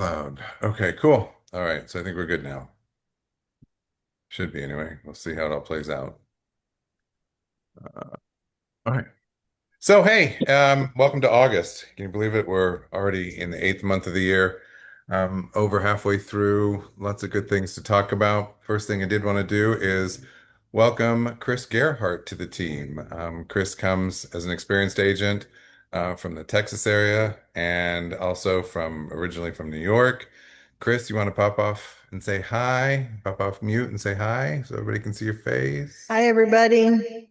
Cloud. Okay, cool. All right, so I think we're good now. Should be anyway. We'll see how it all plays out. All right. So hey, welcome to August. Can you believe it? We're already in the eighth month of the year. Over halfway through. Lots of good things to talk about. First thing I did want to do is welcome Chris Gerhardt to the team. Chris comes as an experienced agent from the Texas area and also from originally from New York. Chris, you want to pop off and say hi? Pop off mute and say hi so everybody can see your face. Hi, everybody.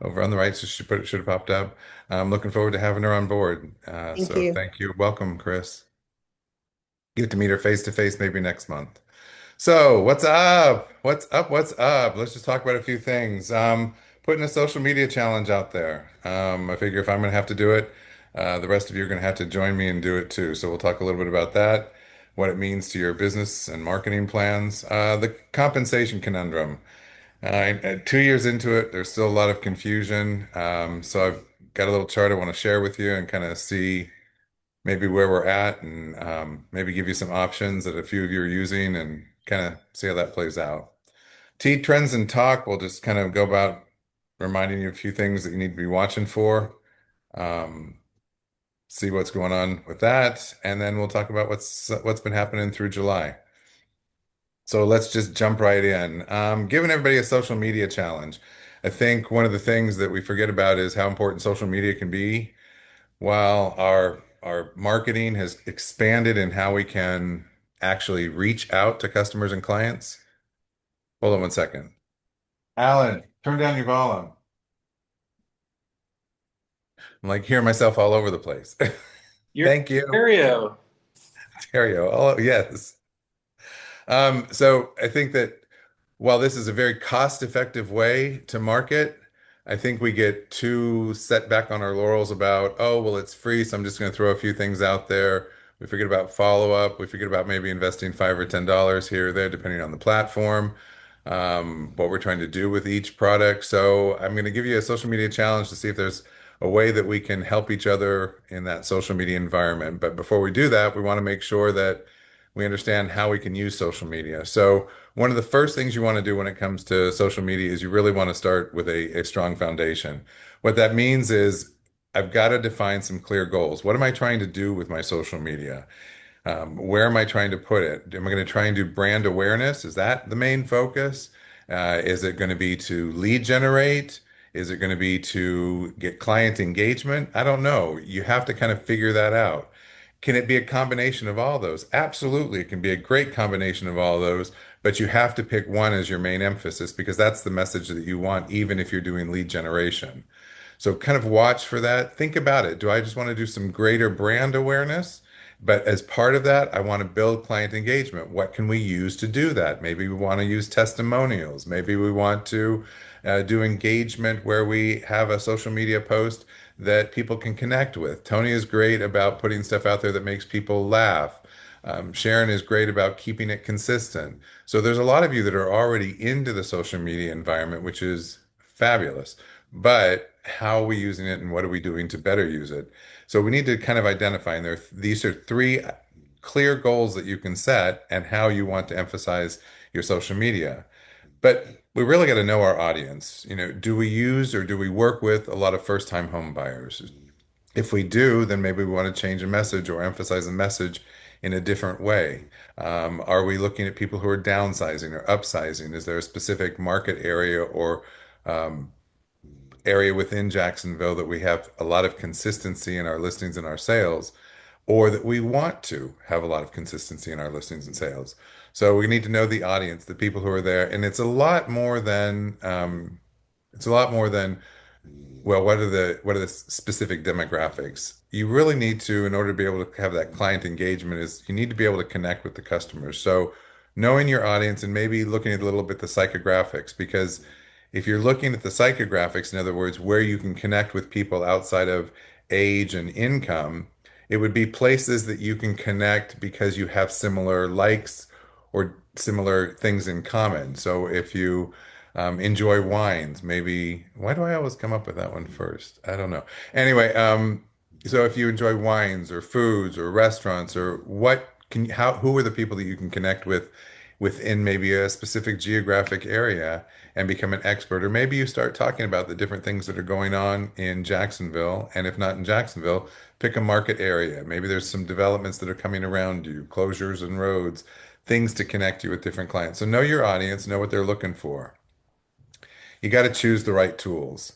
Over on the right, so should have popped up. I'm looking forward to having her on board. Thank So you. thank you. Welcome, Chris. Get to meet her face to face maybe next month. So what's up? What's up? What's up? Let's just talk about a few things. Putting a social media challenge out there. I figure if I'm going to have to do it, the rest of you are going to have to join me and do it too. So we'll talk a little bit about that, what it means to your business and marketing plans, the compensation conundrum. 2 years into it, there's still a lot of confusion. So I've got a little chart I want to share with you and kind of see maybe where we're at and maybe give you some options that a few of you are using and kind of see how that plays out. T Trends and Talk, we'll just kind of go about reminding you a few things that you need to be watching for. Um, See what's going on with that, and then we'll talk about what's been happening through July. So let's just jump right in. Giving everybody a social media challenge. I think one of the things that we forget about is how important social media can be. While our marketing has expanded in how we can actually reach out to customers and clients. Hold on one second. Alan, turn down your volume. I'm like hearing myself all over the place. Your Thank you. stereo. There you go. Oh, yes. So I think that while this is a very cost-effective way to market, I think we get too set back on our laurels about, oh, well, it's free, so I'm just going to throw a few things out there. We forget about follow-up. We forget about maybe investing $5 or $10 here or there, depending on the platform, what we're trying to do with each product. So I'm going to give you a social media challenge to see if there's a way that we can help each other in that social media environment. But before we do that, we want to make sure that we understand how we can use social media. So one of the first things you want to do when it comes to social media is you really want to start with a strong foundation. What that means is I've got to define some clear goals. What am I trying to do with my social media? Where am I trying to put it? Am I going to try and do brand awareness? Is that the main focus? Is it going to be to lead generate? Is it going to be to get client engagement? I don't know. You have to kind of figure that out. Can it be a combination of all those? Absolutely. It can be a great combination of all those, but you have to pick one as your main emphasis because that's the message that you want, even if you're doing lead generation. So kind of watch for that. Think about it. Do I just want to do some greater brand awareness? But as part of that, I want to build client engagement. What can we use to do that? Maybe we want to use testimonials. Maybe we want to do engagement where we have a social media post that people can connect with. Tony is great about putting stuff out there that makes people laugh. Sharon is great about keeping it consistent. So there's a lot of you that are already into the social media environment, which is fabulous. But how are we using it and what are we doing to better use it? So we need to kind of identify, and these are three clear goals that you can set and how you want to emphasize your social media. But we really got to know our audience. Do we use or do we work with a lot of first-time home buyers? If we do, then maybe we want to change a message or emphasize a message in a different way. Are we looking at people who are downsizing or upsizing? Is there a specific market area or um, area within Jacksonville that we have a lot of consistency in our listings and our sales, or that we want to have a lot of consistency in our listings and sales? So we need to know the audience, the people who are there, and it's a lot more than well, what are the specific demographics? You really need to, in order to be able to have that client engagement, is you need to be able to connect with the customers. So knowing your audience and maybe looking at a little bit the psychographics, because if you're looking at the psychographics, in other words, where you can connect with people outside of age and income, it would be places that you can connect because you have similar likes or similar things in common. So if you enjoy wines, maybe, why do I always come up with that one first? I don't know. Anyway, So if you enjoy wines or foods or restaurants or what can how who are the people that you can connect with within maybe a specific geographic area and become an expert, or maybe you start talking about the different things that are going on in Jacksonville, and if not in Jacksonville, pick a market area. Maybe there's some developments that are coming around you, closures and roads, things to connect you with different clients. So know your audience, know what they're looking for. You got to choose the right tools.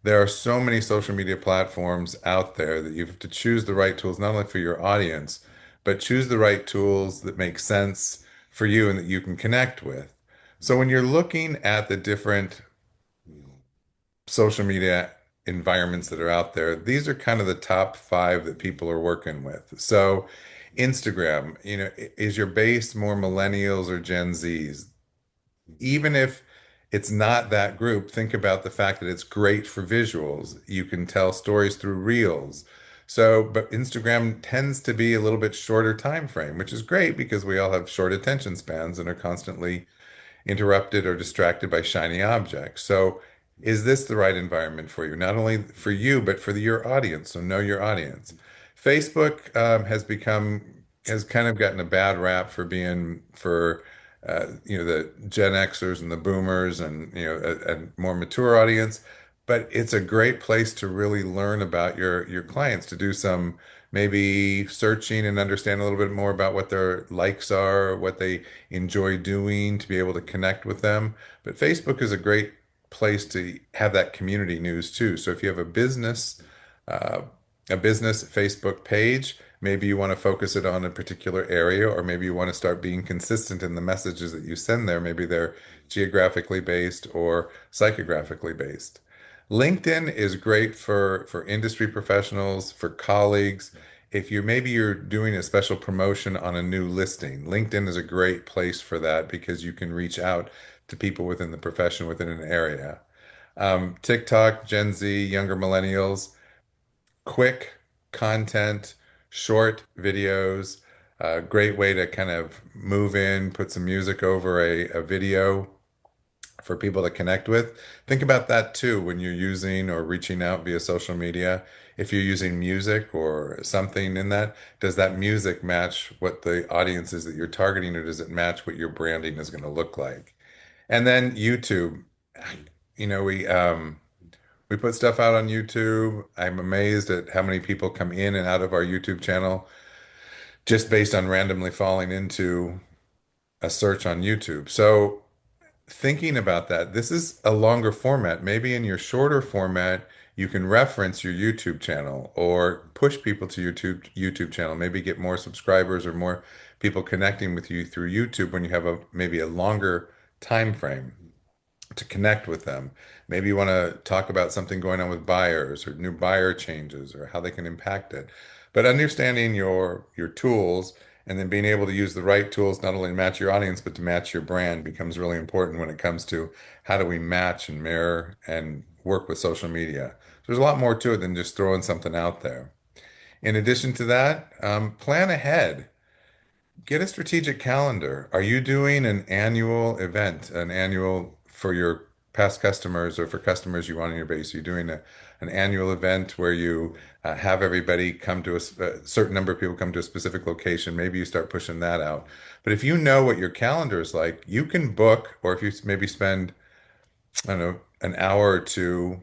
There are so many social media platforms out there that you have to choose the right tools, not only for your audience, but choose the right tools that make sense for you and that you can connect with. So when you're looking at the different social media environments that are out there, these are kind of the top five that people are working with. So Instagram, is your base more millennials or Gen Zs? Even if it's not that group, think about the fact that it's great for visuals. You can tell stories through reels. So, but Instagram tends to be a little bit shorter time frame, which is great because we all have short attention spans and are constantly interrupted or distracted by shiny objects. So, is this the right environment for you? Not only for you, but for your audience. So, know your audience. Facebook has kind of gotten a bad rap for being for the Gen Xers and the Boomers and a more mature audience. But it's a great place to really learn about your clients, to do some maybe searching and understand a little bit more about what their likes are, what they enjoy doing, to be able to connect with them. But Facebook is a great place to have that community news too. So if you have uh, a business Facebook page, maybe you want to focus it on a particular area, or maybe you want to start being consistent in the messages that you send there. Maybe they're geographically based or psychographically based. LinkedIn is great for industry professionals, for colleagues. If you're doing a special promotion on a new listing, LinkedIn is a great place for that because you can reach out to people within the profession within an area. TikTok, Gen Z, younger millennials, quick content, short videos, a great way to kind of move in, put some music over a video for people to connect with. Think about that too when you're using or reaching out via social media. If you're using music or something in that, does that music match what the audience is that you're targeting, or does it match what your branding is going to look like? And then YouTube, you know, we put stuff out on YouTube. I'm amazed at how many people come in and out of our YouTube channel just based on randomly falling into a search on YouTube. So thinking about that, this is a longer format. Maybe in your shorter format, you can reference your YouTube channel or push people to your YouTube channel. Maybe get more subscribers or more people connecting with you through YouTube when you have maybe a longer time frame to connect with them. Maybe you want to talk about something going on with buyers or new buyer changes or how they can impact it. But understanding your tools and then being able to use the right tools not only to match your audience but to match your brand becomes really important when it comes to how do we match and mirror and work with social media. So there's a lot more to it than just throwing something out there. In addition to that, plan ahead. Get a strategic calendar. Are you doing an annual event, an annual for your past customers or for customers you want on your base? Are you doing an annual event where you have everybody come to a certain number of people come to a specific location? Maybe you start pushing that out. But if you know what your calendar is like, you can book, or if you maybe spend, I don't know, an hour or two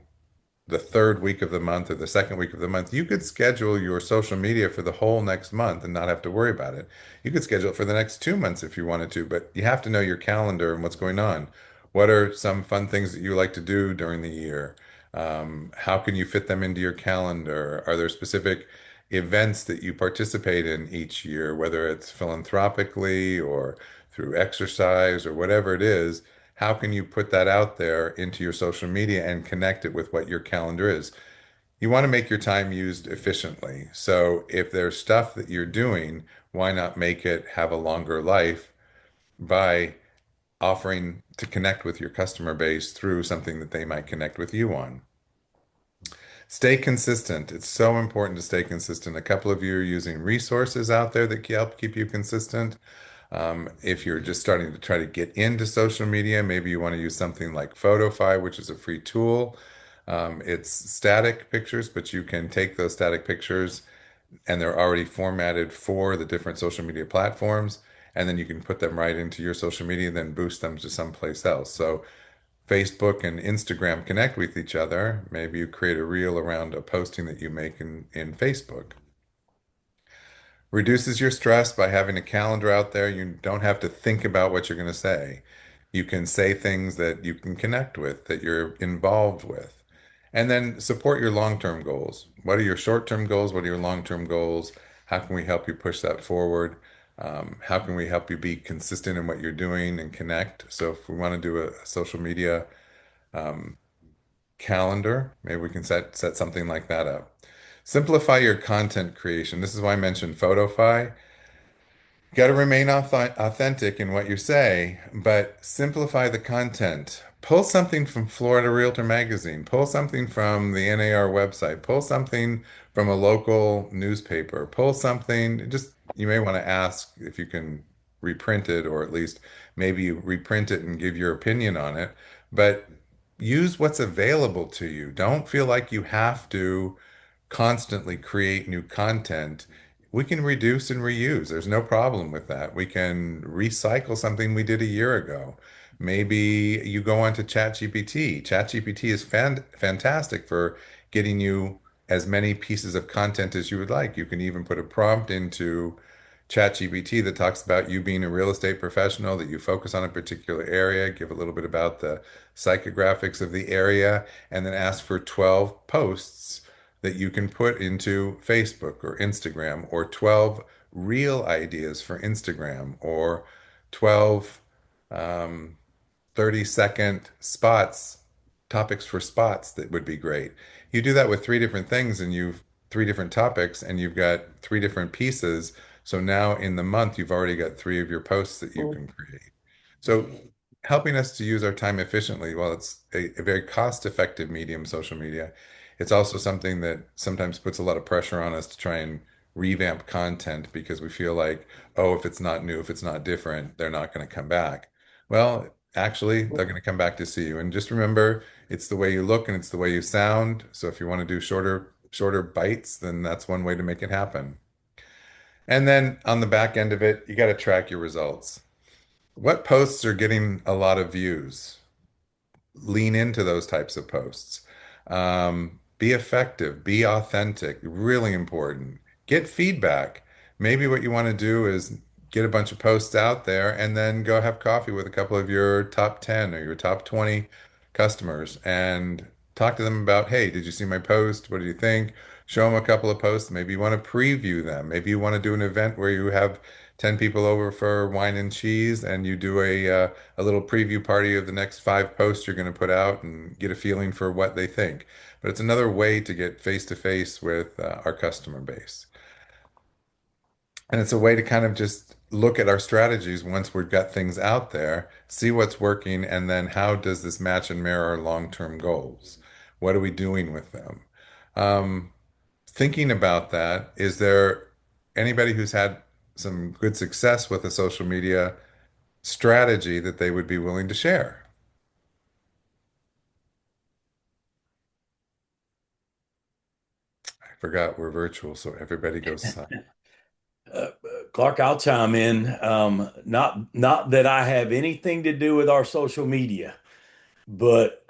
the third week of the month or the second week of the month, you could schedule your social media for the whole next month and not have to worry about it. You could schedule it for the next 2 months if you wanted to, but you have to know your calendar and what's going on. What are some fun things that you like to do during the year? How can you fit them into your calendar? Are there specific events that you participate in each year, whether it's philanthropically or through exercise or whatever it is? How can you put that out there into your social media and connect it with what your calendar is? You want to make your time used efficiently. So if there's stuff that you're doing, why not make it have a longer life by offering to connect with your customer base through something that they might connect with you on? Stay consistent. It's so important to stay consistent. A couple of you are using resources out there that can help keep you consistent. If you're just starting to try to get into social media, maybe you want to use something like Photofy, which is a free tool. It's static pictures, but you can take those static pictures and they're already formatted for the different social media platforms. And then you can put them right into your social media and then boost them to someplace else. So Facebook and Instagram connect with each other. Maybe you create a reel around a posting that you make in Facebook. Reduces your stress by having a calendar out there. You don't have to think about what you're going to say. You can say things that you can connect with, that you're involved with. And then support your long-term goals. What are your short-term goals? What are your long-term goals? How can we help you push that forward? How can we help you be consistent in what you're doing and connect? So if we want to do a social media um, calendar, maybe we can set something like that up. Simplify your content creation. This is why I mentioned Photofy. You got to remain authentic in what you say, but simplify the content. Pull something from Florida Realtor Magazine, pull something from the NAR website, pull something from a local newspaper, pull something. Just you may want to ask if you can reprint it, or at least maybe you reprint it and give your opinion on it. But use what's available to you. Don't feel like you have to constantly create new content. We can reduce and reuse. There's no problem with that. We can recycle something we did a year ago. Maybe you go onto ChatGPT. ChatGPT is fantastic for getting you as many pieces of content as you would like. You can even put a prompt into ChatGPT that talks about you being a real estate professional, that you focus on a particular area, give a little bit about the psychographics of the area, and then ask for 12 posts that you can put into Facebook or Instagram, or 12 real ideas for Instagram, or 12 um, 30-second spots, topics for spots that would be great. You do that with three different things and you've three different topics and you've got three different pieces. So now in the month, you've already got three of your posts that you can create. So helping us to use our time efficiently, while it's a very cost-effective medium, social media, it's also something that sometimes puts a lot of pressure on us to try and revamp content because we feel like, oh, if it's not new, if it's not different, they're not going to come back. Well, actually, they're going to come back to see you. And just remember, it's the way you look and it's the way you sound. So if you want to do shorter bites, then that's one way to make it happen. And then on the back end of it, you got to track your results. What posts are getting a lot of views? Lean into those types of posts. Be effective, be authentic, really important. Get feedback. Maybe what you want to do is get a bunch of posts out there and then go have coffee with a couple of your top 10 or your top 20 customers and talk to them about, hey, did you see my post? What do you think? Show them a couple of posts. Maybe you want to preview them. Maybe you want to do an event where you have 10 people over for wine and cheese and you do a little preview party of the next five posts you're going to put out and get a feeling for what they think. But it's another way to get face to face with our customer base. And it's a way to kind of just look at our strategies once we've got things out there, see what's working, and then how does this match and mirror our long-term goals? What are we doing with them? Um, Thinking about that, is there anybody who's had some good success with a social media strategy that they would be willing to share? I forgot we're virtual, so everybody goes silent. Uh, Clark, I'll chime in. Not that I have anything to do with our social media, but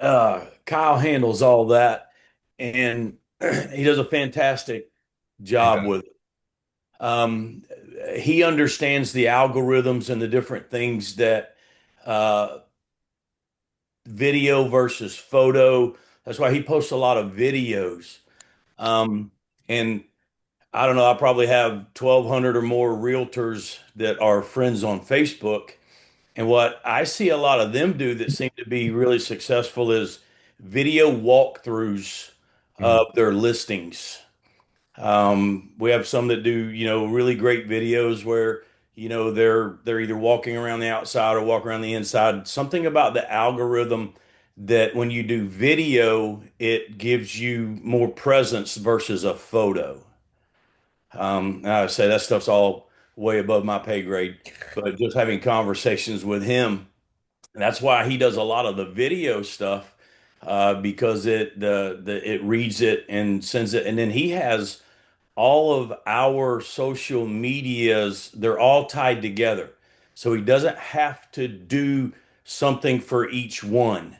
Kyle handles all that, and he does a fantastic He job does. with it. Um, he understands the algorithms and the different things that uh, video versus photo. That's why he posts a lot of videos. Um, and I don't know, I probably have 1,200 or more realtors that are friends on Facebook. And what I see a lot of them do that seem to be really successful is video walkthroughs Mm. of their listings. We have some that do, really great videos where, they're either walking around the outside or walking around the inside. Something about the algorithm that when you do video, it gives you more presence versus a photo. I would say that stuff's all way above my pay grade, but just having conversations with him, and that's why he does a lot of the video stuff. because it reads it and sends it, and then he has all of our social medias, they're all tied together. So he doesn't have to do something for each one.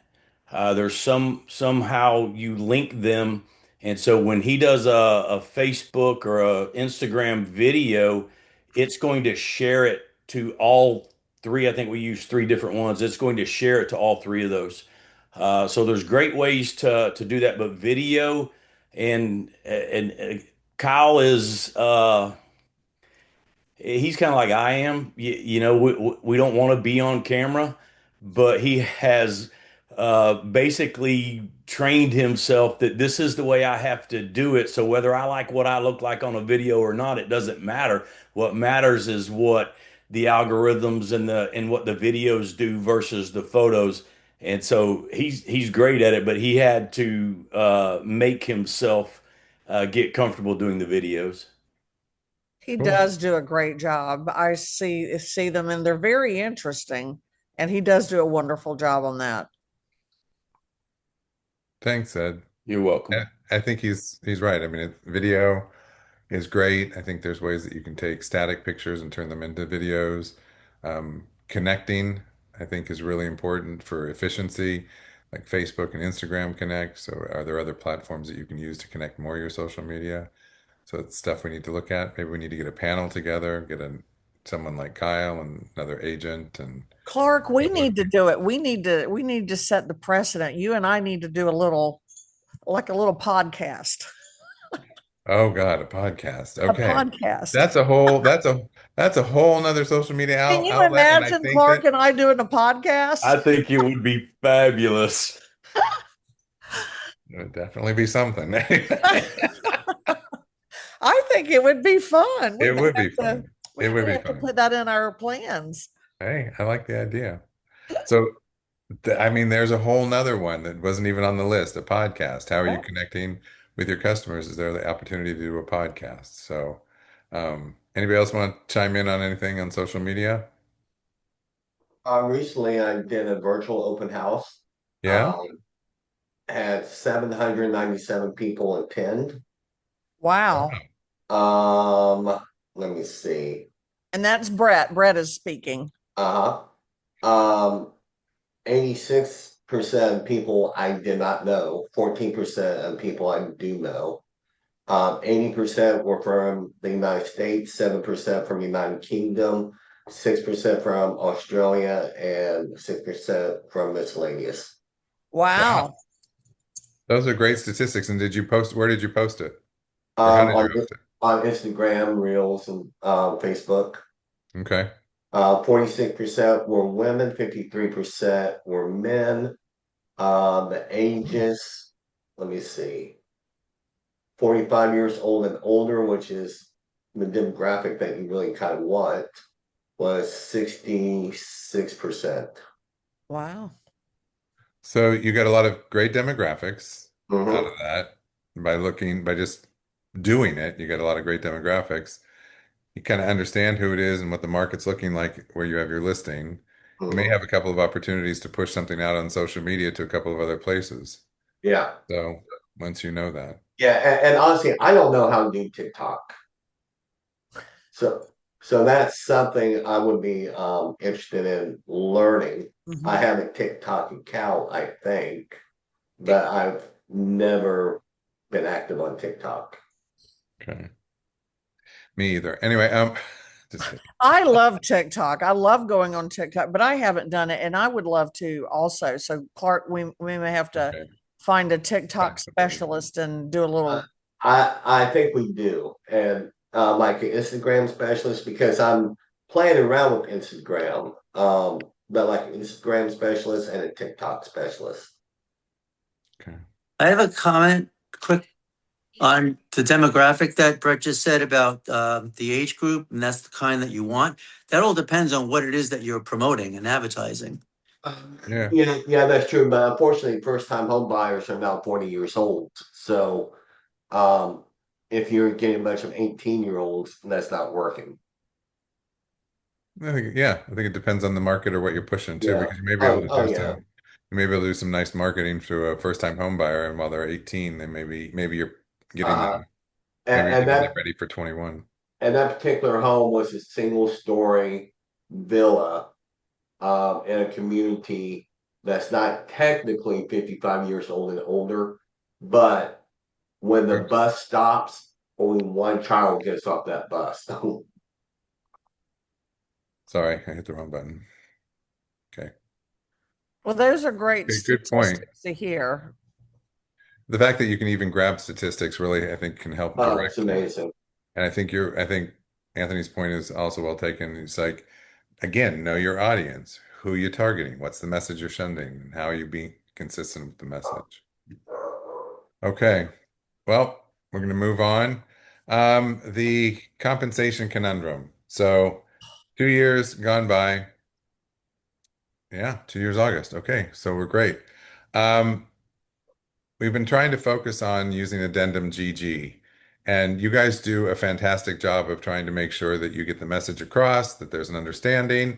There's somehow you link them. And so when he does a Facebook or a Instagram video, it's going to share it to all three. I think we use three different ones. It's going to share it to all three of those. So there's great ways to do that, but video and Kyle is he's kind of like I am. We don't want to be on camera, but he has basically trained himself that this is the way I have to do it. So whether I like what I look like on a video or not, it doesn't matter. What matters is what the algorithms and what the videos do versus the photos. And so he's great at it, but he had to make himself get comfortable doing the videos. He Cool. does do a great job. I see them and they're very interesting. And he does do a wonderful job on that. Thanks, Ed. You're Yeah, welcome. I think he's right. I mean, video is great. I think there's ways that you can take static pictures and turn them into videos. Connecting, I think, is really important for efficiency, like Facebook and Instagram connect. So, are there other platforms that you can use to connect more of your social media? So, it's stuff we need to look at. Maybe we need to get a panel together, someone like Kyle and another agent and Clark, we need to do it. We need to set the precedent. You and I need to do a little podcast. oh God, a podcast. A Okay. podcast. That's a whole nother social media Can you outlet. And I imagine think Clark that and I doing a podcast? I think it would be fabulous. it would definitely be something. I think it would be fun. It would be fun. We It would may be have to fun. put that in our plans. Hey, I like the idea. So, I mean, there's a whole nother one that wasn't even on the list, a podcast. How are you Yeah. connecting with your customers? Is there the opportunity to do a podcast? So, anybody else want to chime in on anything on social media? Recently I did a virtual open house. Yeah? Um, had 797 people attend. Wow. Let me see. And that's Brett. Brett is speaking. Uh-huh. Um, 86% of people I did not know, 14% of people I do know. 80% were from the United States, 7% from the United Kingdom, 6% from Australia, and 6% from miscellaneous. Wow. Wow. Those are great statistics. And where did you post it? Or how did you On host it? on Instagram, Reels, and Facebook. Okay. 46% were women, 53% were men. The ages, let me see, 45 years old and older, which is the demographic that you really kind of want, was 66%. Wow. So you got a lot of great demographics out Mm-hmm. of that by just doing it. You got a lot of great demographics. You kind of understand who it is and what the market's looking like where you have your listing. You may Mm-hmm. have a couple of opportunities to push something out on social media to a couple of other places. Yeah. So once you know that. Yeah. And honestly, I don't know how to do TikTok. So, so that's something I would be interested in learning. I Mhm. have a TikTok account, I think, but I've never been active on TikTok. Okay. Me either. Anyway, just kidding. I love TikTok. I love going on TikTok, but I haven't done it and I would love to also. So Clark, we may have to Okay. find a TikTok Talk about it. specialist and do a Uh, little. I think we do, and like an Instagram specialist because I'm playing around with Instagram, but like an Instagram specialist and a TikTok specialist. Okay. I have a comment quick on the demographic that Brett just said about the age group, and that's the kind that you want. That all depends on what it is that you're promoting and advertising. Yeah. Yeah, that's true. But unfortunately, first-time home buyers are now 40 years old. So, um, if you're getting a bunch of 18-year-olds, that's not working. I think it depends on the market or what you're pushing too, Yeah. because you may be able Oh, to oh do yeah. some Maybe we'll do some nice marketing to a first-time home buyer, and while they're 18, then maybe you're getting Uh, them and, maybe you're and getting them that ready for 21. and that particular home was a single story villa in a community that's not technically 55 years old and older, but when the Oops, bus stops, only one child gets off that bus. sorry, I hit the wrong button. Okay. Well, those are great Okay, good point. statistics to hear. The fact that you can even grab statistics really, I think, can help Oh, it's direct you. amazing. And I think Anthony's point is also well taken. It's like, again, know your audience, who you're targeting, what's the message you're sending, and how are you being consistent with the message. Okay, well, we're going to move on. The compensation conundrum. So, 2 years gone by. Yeah, 2 years August. Okay, so we're great. Um, We've been trying to focus on using Addendum GG, and you guys do a fantastic job of trying to make sure that you get the message across, that there's an understanding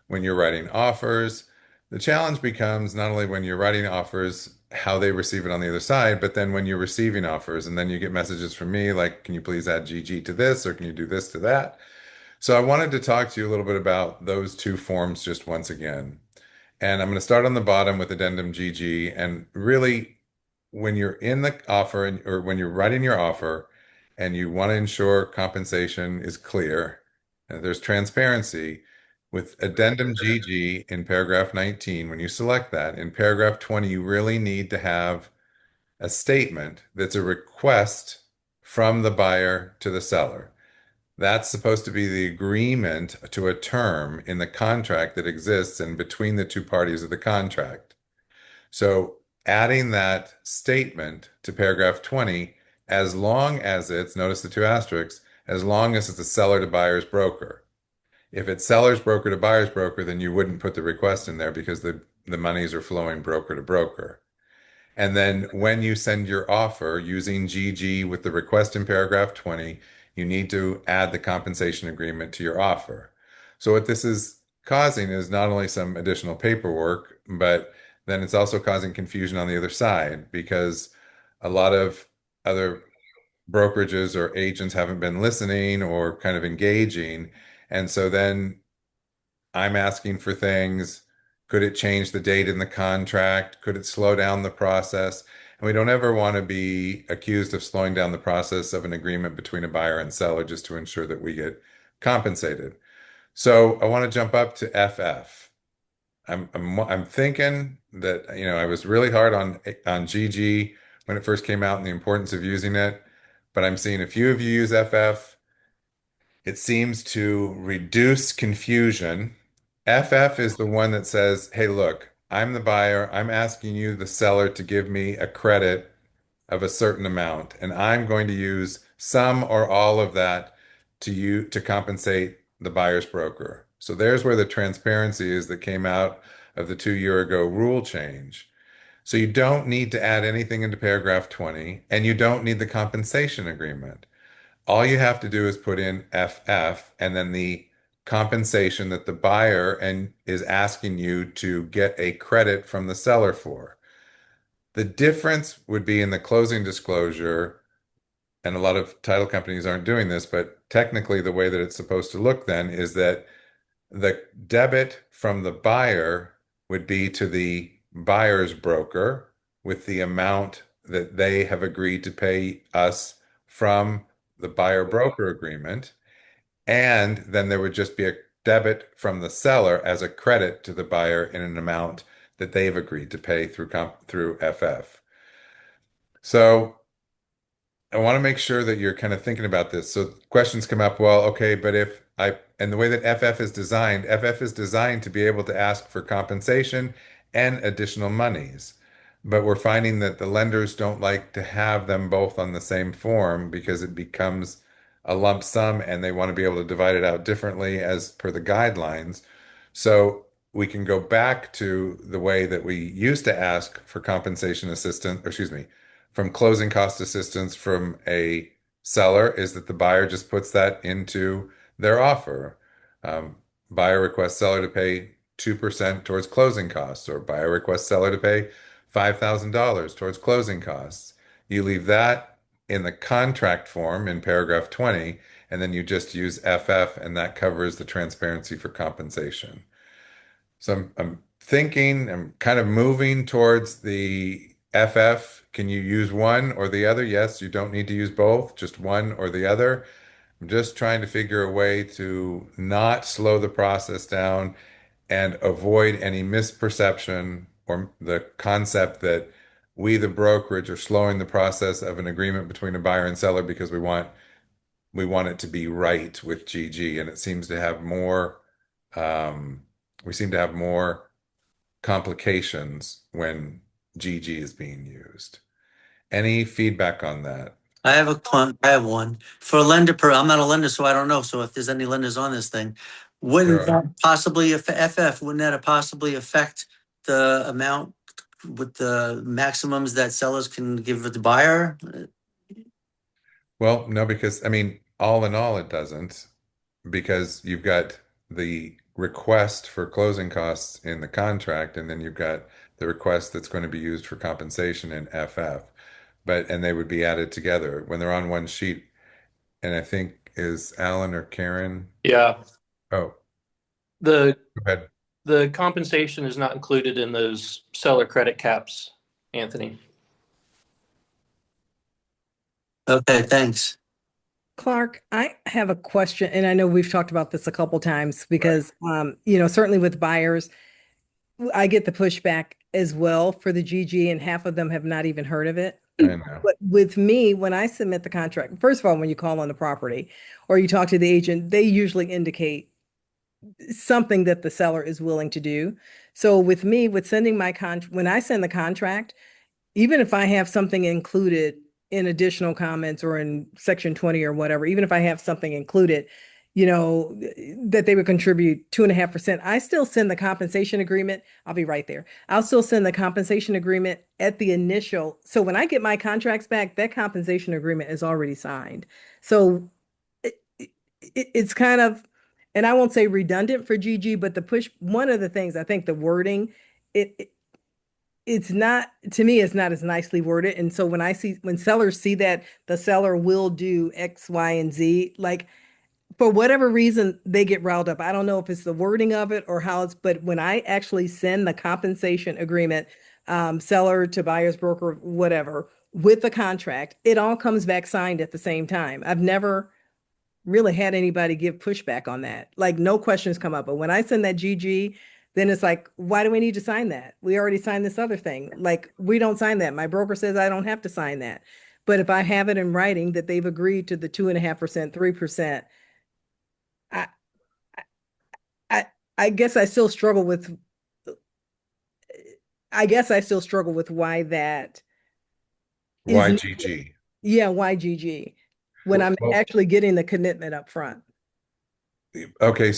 when you're writing offers. The challenge becomes not only when you're writing offers, how they receive it on the other side, but then when you're receiving offers, and then you get messages from me like, can you please add GG to this, or can you do this to that? So I wanted to talk to you a little bit about those two forms just once again. And I'm going to start on the bottom with addendum GG. And really, when you're in the offer or when you're writing your offer and you want to ensure compensation is clear and there's transparency, with addendum GG in paragraph 19, when you select that, in paragraph 20, you really need to have a statement that's a request from the buyer to the seller. That's supposed to be the agreement to a term in the contract that exists in between the two parties of the contract. So adding that statement to paragraph 20, as long as it's, notice the two asterisks, as long as it's a seller to buyer's broker. If it's seller's broker to buyer's broker, then you wouldn't put the request in there because the monies are flowing broker to broker. And then when you send your offer using GG with the request in paragraph 20, you need to add the compensation agreement to your offer. So what this is causing is not only some additional paperwork, but then it's also causing confusion on the other side because a lot of other brokerages or agents haven't been listening or kind of engaging. And so then I'm asking for things. Could it change the date in the contract? Could it slow down the process? And we don't ever want to be accused of slowing down the process of an agreement between a buyer and seller just to ensure that we get compensated. So I want to jump up to FF. I'm thinking that, I was really hard on GG when it first came out and the importance of using it, but I'm seeing a few of you use FF. It seems to reduce confusion. FF is the one that says, hey, look, I'm the buyer. I'm asking you, the seller, to give me a credit of a certain amount, and I'm going to use some or all of that to compensate the buyer's broker. So there's where the transparency is that came out of the 2 year ago rule change. So you don't need to add anything into paragraph 20, and you don't need the compensation agreement. All you have to do is put in FF and then the compensation that the buyer and is asking you to get a credit from the seller for. The difference would be in the closing disclosure, and a lot of title companies aren't doing this, but technically the way that it's supposed to look then is that the debit from the buyer would be to the buyer's broker with the amount that they have agreed to pay us from the buyer broker agreement. And then there would just be a debit from the seller as a credit to the buyer in an amount that they've agreed to pay through FF. So I want to make sure that you're kind of thinking about this. So questions come up, well, okay, but and the way that FF is designed to be able to ask for compensation and additional monies. But we're finding that the lenders don't like to have them both on the same form because it becomes a lump sum and they want to be able to divide it out differently as per the guidelines. So we can go back to the way that we used to ask for compensation assistance, or excuse me, from closing cost assistance from a seller is that the buyer just puts that into their offer. Buyer requests seller to pay 2% towards closing costs, or buyer requests seller to pay $5,000 towards closing costs. You leave that in the contract form in paragraph 20, and then you just use FF, and that covers the transparency for compensation. So I'm thinking, I'm kind of moving towards the FF. Can you use one or the other? Yes, you don't need to use both, just one or the other. I'm just trying to figure a way to not slow the process down and avoid any misperception or the concept that we, the brokerage, are slowing the process of an agreement between a buyer and seller because we want it to be right with GG, and it seems to have more we seem to have more complications when GG is being used. Any feedback on that? I have one for a lender I'm not a lender, so I don't know. So if there's any lenders on this thing, wouldn't Sure. that possibly, if FF, wouldn't that possibly affect the amount with the maximums that sellers can give the buyer? Well, no, because I mean, all in all, it doesn't, because you've got the request for closing costs in the contract, and then you've got the request that's going to be used for compensation in FF. And they would be added together when they're on one sheet. And I think is Alan or Karen? Yeah, Oh, the go ahead. the compensation is not included in those seller credit caps, Anthony. Okay, thanks. Clark, I have a question, and I know we've talked about this a couple times because, certainly with buyers, I get the pushback as well for the GG, and half of them have not even heard of it. I know. But with me, when I submit the contract, first of all, when you call on the property or you talk to the agent, they usually indicate something that the seller is willing to do. So with me, with sending when I send the contract, even if I have something included in additional comments or in section 20 or whatever, even if I have something included, that they would contribute 2.5%, I still send the compensation agreement. I'll be right there. I'll still send the compensation agreement at the initial. So when I get my contracts back, that compensation agreement is already signed. So it's kind of, and I won't say redundant for GG, but one of the things I think the wording, it's not, to me, it's not as nicely worded. And so when sellers see that the seller will do X, Y, and Z, like for whatever reason, they get riled up. I don't know if it's the wording of it or how but when I actually send the compensation agreement, seller to buyer's broker, whatever, with the contract, it all comes back signed at the same time. I've never really had anybody give pushback on that. Like no questions come up. But when I send that GG, then it's like, why do we need to sign that? We already signed this other thing. Like we don't sign that. My broker says I don't have to sign that. But if I have it in writing that they've agreed to the 2.5%, 3%, I I guess I still struggle with why that Why is GG? yeah, why GG when I'm Well, actually getting the commitment up front. okay,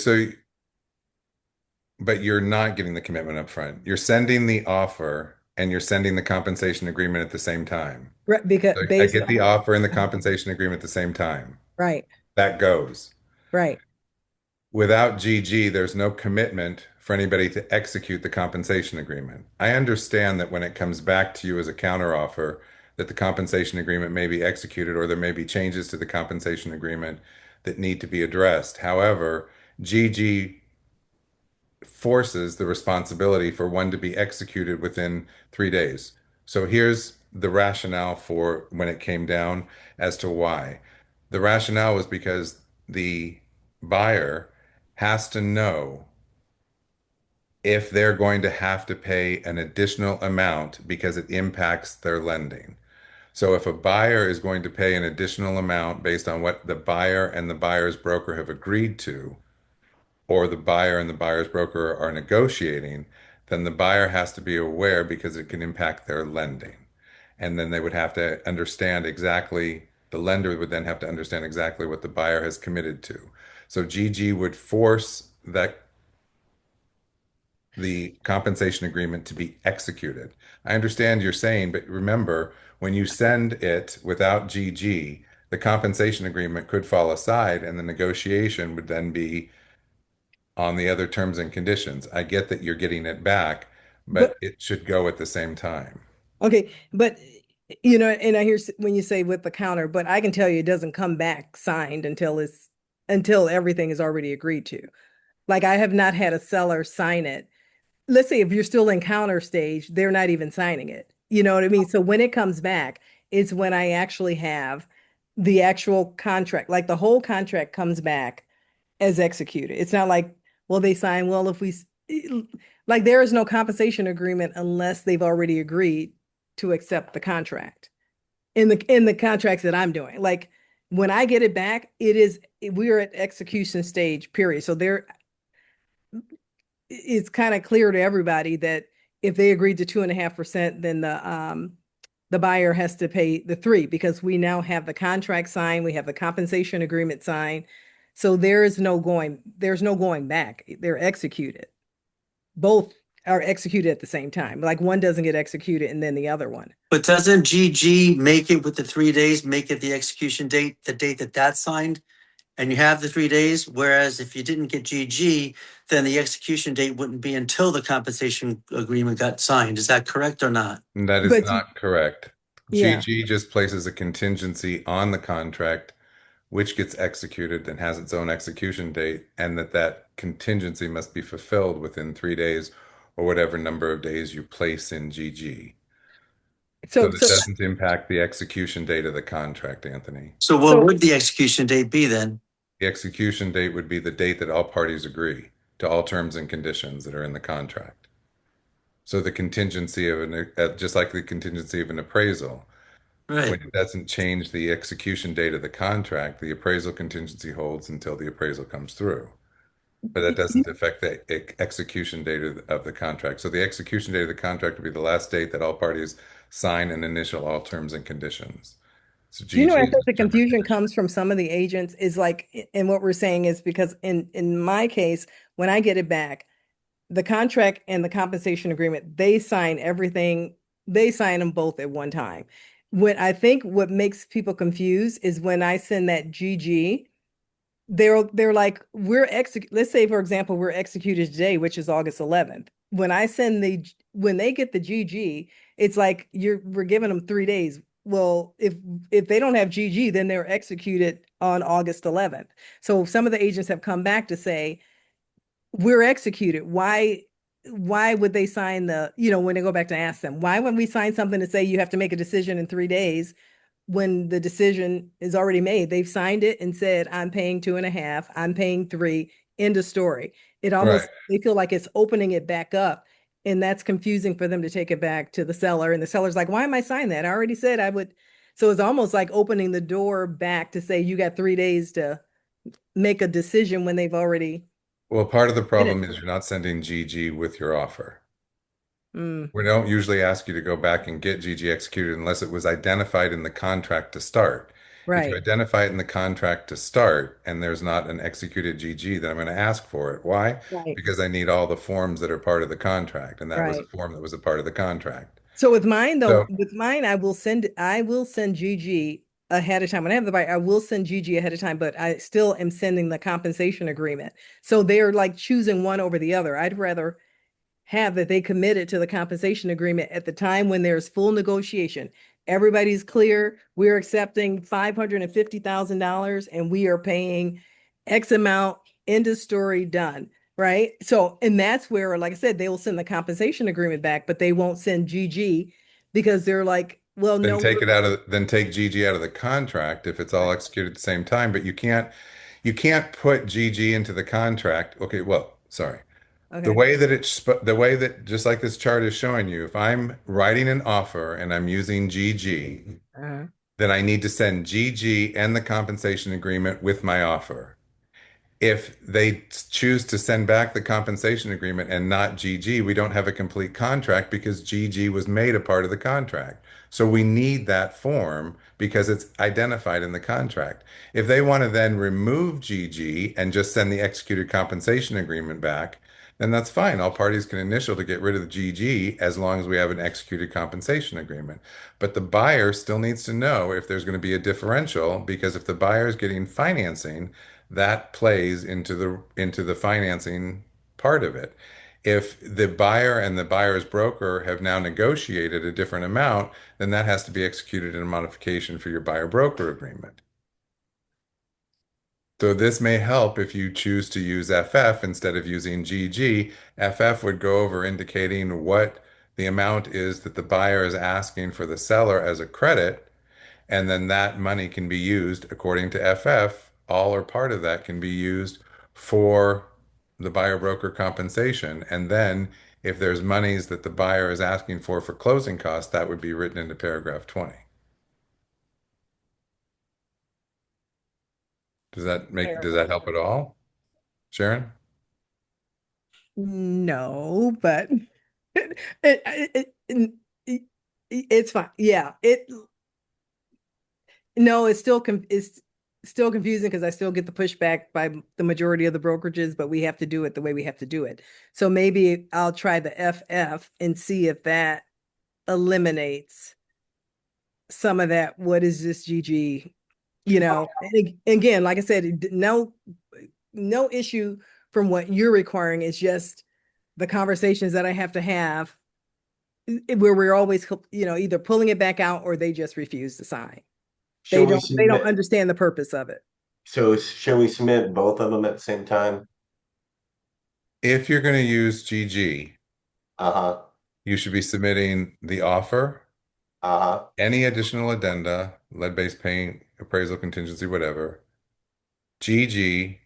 but you're not getting the commitment up front. You're sending the offer and you're sending the compensation agreement at the same time. Right, because So I based get the on offer and the compensation agreement at the same time. right, That goes. right. Without GG, there's no commitment for anybody to execute the compensation agreement. I understand that when it comes back to you as a counteroffer, that the compensation agreement may be executed or there may be changes to the compensation agreement that need to be addressed. However, GG forces the responsibility for one to be executed within 3 days. So here's the rationale for when it came down as to why. The rationale was because the buyer has to know if they're going to have to pay an additional amount because it impacts their lending. So if a buyer is going to pay an additional amount based on what the buyer and the buyer's broker have agreed to, or the buyer and the buyer's broker are negotiating, then the buyer has to be aware because it can impact their lending. And then they would have to understand exactly, the lender would then have to understand exactly what the buyer has committed to. So GG would force the compensation agreement to be executed. I understand you're saying, but remember, when you send it without GG, the compensation agreement could fall aside and the negotiation would then be on the other terms and conditions. I get that you're getting it back, But but it should go at the same time. okay, but and I hear when you say with the counter, but I can tell you it doesn't come back signed until everything is already agreed to. Like I have not had a seller sign it. Let's say if you're still in counter stage, they're not even signing it. You know what I mean? So when it comes back, it's when I actually have the actual contract, like the whole contract comes back as executed. It's not like, well, they sign, well, if we, like there is no compensation agreement unless they've already agreed to accept the contract in the contracts that I'm doing. Like when I get it back, we are at execution stage, period. So it's kind of clear to everybody that if they agreed to 2.5%, then the buyer has to pay the 3 because we now have the contract signed, we have the compensation agreement signed. So there's no going back. They're executed. Both are executed at the same time. Like one doesn't get executed and then the other one. But doesn't GG make it with the 3 days, make it the execution date, the date that that's signed? And you have the 3 days, whereas if you didn't get GG, then the execution date wouldn't be until the compensation agreement got signed. Is that correct or not? And that is But not correct. yeah. GG just places a contingency on the contract, which gets executed and has its own execution date, and that contingency must be fulfilled within 3 days or whatever number of days you place in GG. So So that doesn't impact the execution date of the contract, Anthony. So what So would the execution date be then? The execution date would be the date that all parties agree to all terms and conditions that are in the contract. So the contingency of just like the contingency of an appraisal, Right. when it doesn't change the execution date of the contract, the appraisal contingency holds until the appraisal comes through. But that doesn't affect the execution date of the contract. So the execution date of the contract would be the last date that all parties sign and initial all terms and conditions. So GG I is think the term and confusion condition. comes from some of the agents is like, and what we're saying is because in my case, when I get it back, the contract and the compensation agreement, they sign everything, they sign them both at one time. When I think what makes people confused is when I send that GG, they're like, let's say for example, we're executed today, which is August 11th. When they get the GG, it's like we're giving them 3 days. Well, if they don't have GG, then they're executed on August 11th. So some of the agents have come back to say, we're executed. Why would they sign when they go back to ask them, why would we sign something to say you have to make a decision in 3 days when the decision is already made? They've signed it and said, I'm paying 2.5, I'm paying 3, end of story. Right. They feel like it's opening it back up. And that's confusing for them to take it back to the seller. And the seller's like, why am I signing that? I already said I would. So it's almost like opening the door back to say you got 3 days to make a decision when they've already Well, part of the did problem it. is you're not sending GG with your offer. Mm, We don't usually ask you to go back and get GG executed unless it was identified in the contract to start. If you right, identify it in the contract to start and there's not an executed GG, then I'm going to ask for it. Why? right, Because I need all the forms that are part of the contract, and that was a right. form that was a part of the contract. So with mine though, So, I will send GG ahead of time. When I have the buyer, I will send GG ahead of time, but I still am sending the compensation agreement. So they're like choosing one over the other. I'd rather have that they committed to the compensation agreement at the time when there's full negotiation. Everybody's clear. We're accepting $550,000 and we are paying X amount, end of story, done. Right. So, and that's where, like I said, they will send the compensation agreement back, but they won't send GG because they're like, well, then no, take GG out of the contract if it's all executed at the same time, but you can't put GG into the contract. Okay, well, sorry. The okay. way that the way that just like this chart is showing you, if I'm writing an offer and I'm using GG, Uh-huh. then I need to send GG and the compensation agreement with my offer. If they choose to send back the compensation agreement and not GG, we don't have a complete contract because GG was made a part of the contract. So we need that form because it's identified in the contract. If they want to then remove GG and just send the executed compensation agreement back, then that's fine. All parties can initial to get rid of the GG as long as we have an executed compensation agreement. But the buyer still needs to know if there's going to be a differential because if the buyer is getting financing, that plays into the financing part of it. If the buyer and the buyer's broker have now negotiated a different amount, then that has to be executed in a modification for your buyer broker agreement. So this may help if you choose to use FF instead of using GG. FF would go over indicating what the amount is that the buyer is asking for the seller as a credit, and then that money can be used according to FF. All or part of that can be used for the buyer broker compensation. And then if there's monies that the buyer is asking for closing costs, that would be written into paragraph 20. Does that help at all? Sharon? No, but it's fine. Yeah, no, it's still confusing because I still get the pushback by the majority of the brokerages, but we have to do it the way we have to do it. So maybe I'll try the FF and see if that eliminates some of that. What is this GG? And again, like I said, no issue from what you're requiring. It's just the conversations that I have to have where we're always, either pulling it back out or they just refuse to sign. They don't understand the purpose of it. So shall we submit both of them at the same time? If you're going to use GG, Uh-huh. you should be submitting the offer, Uh-huh. any additional addenda, lead-based paint, appraisal contingency, whatever, GG,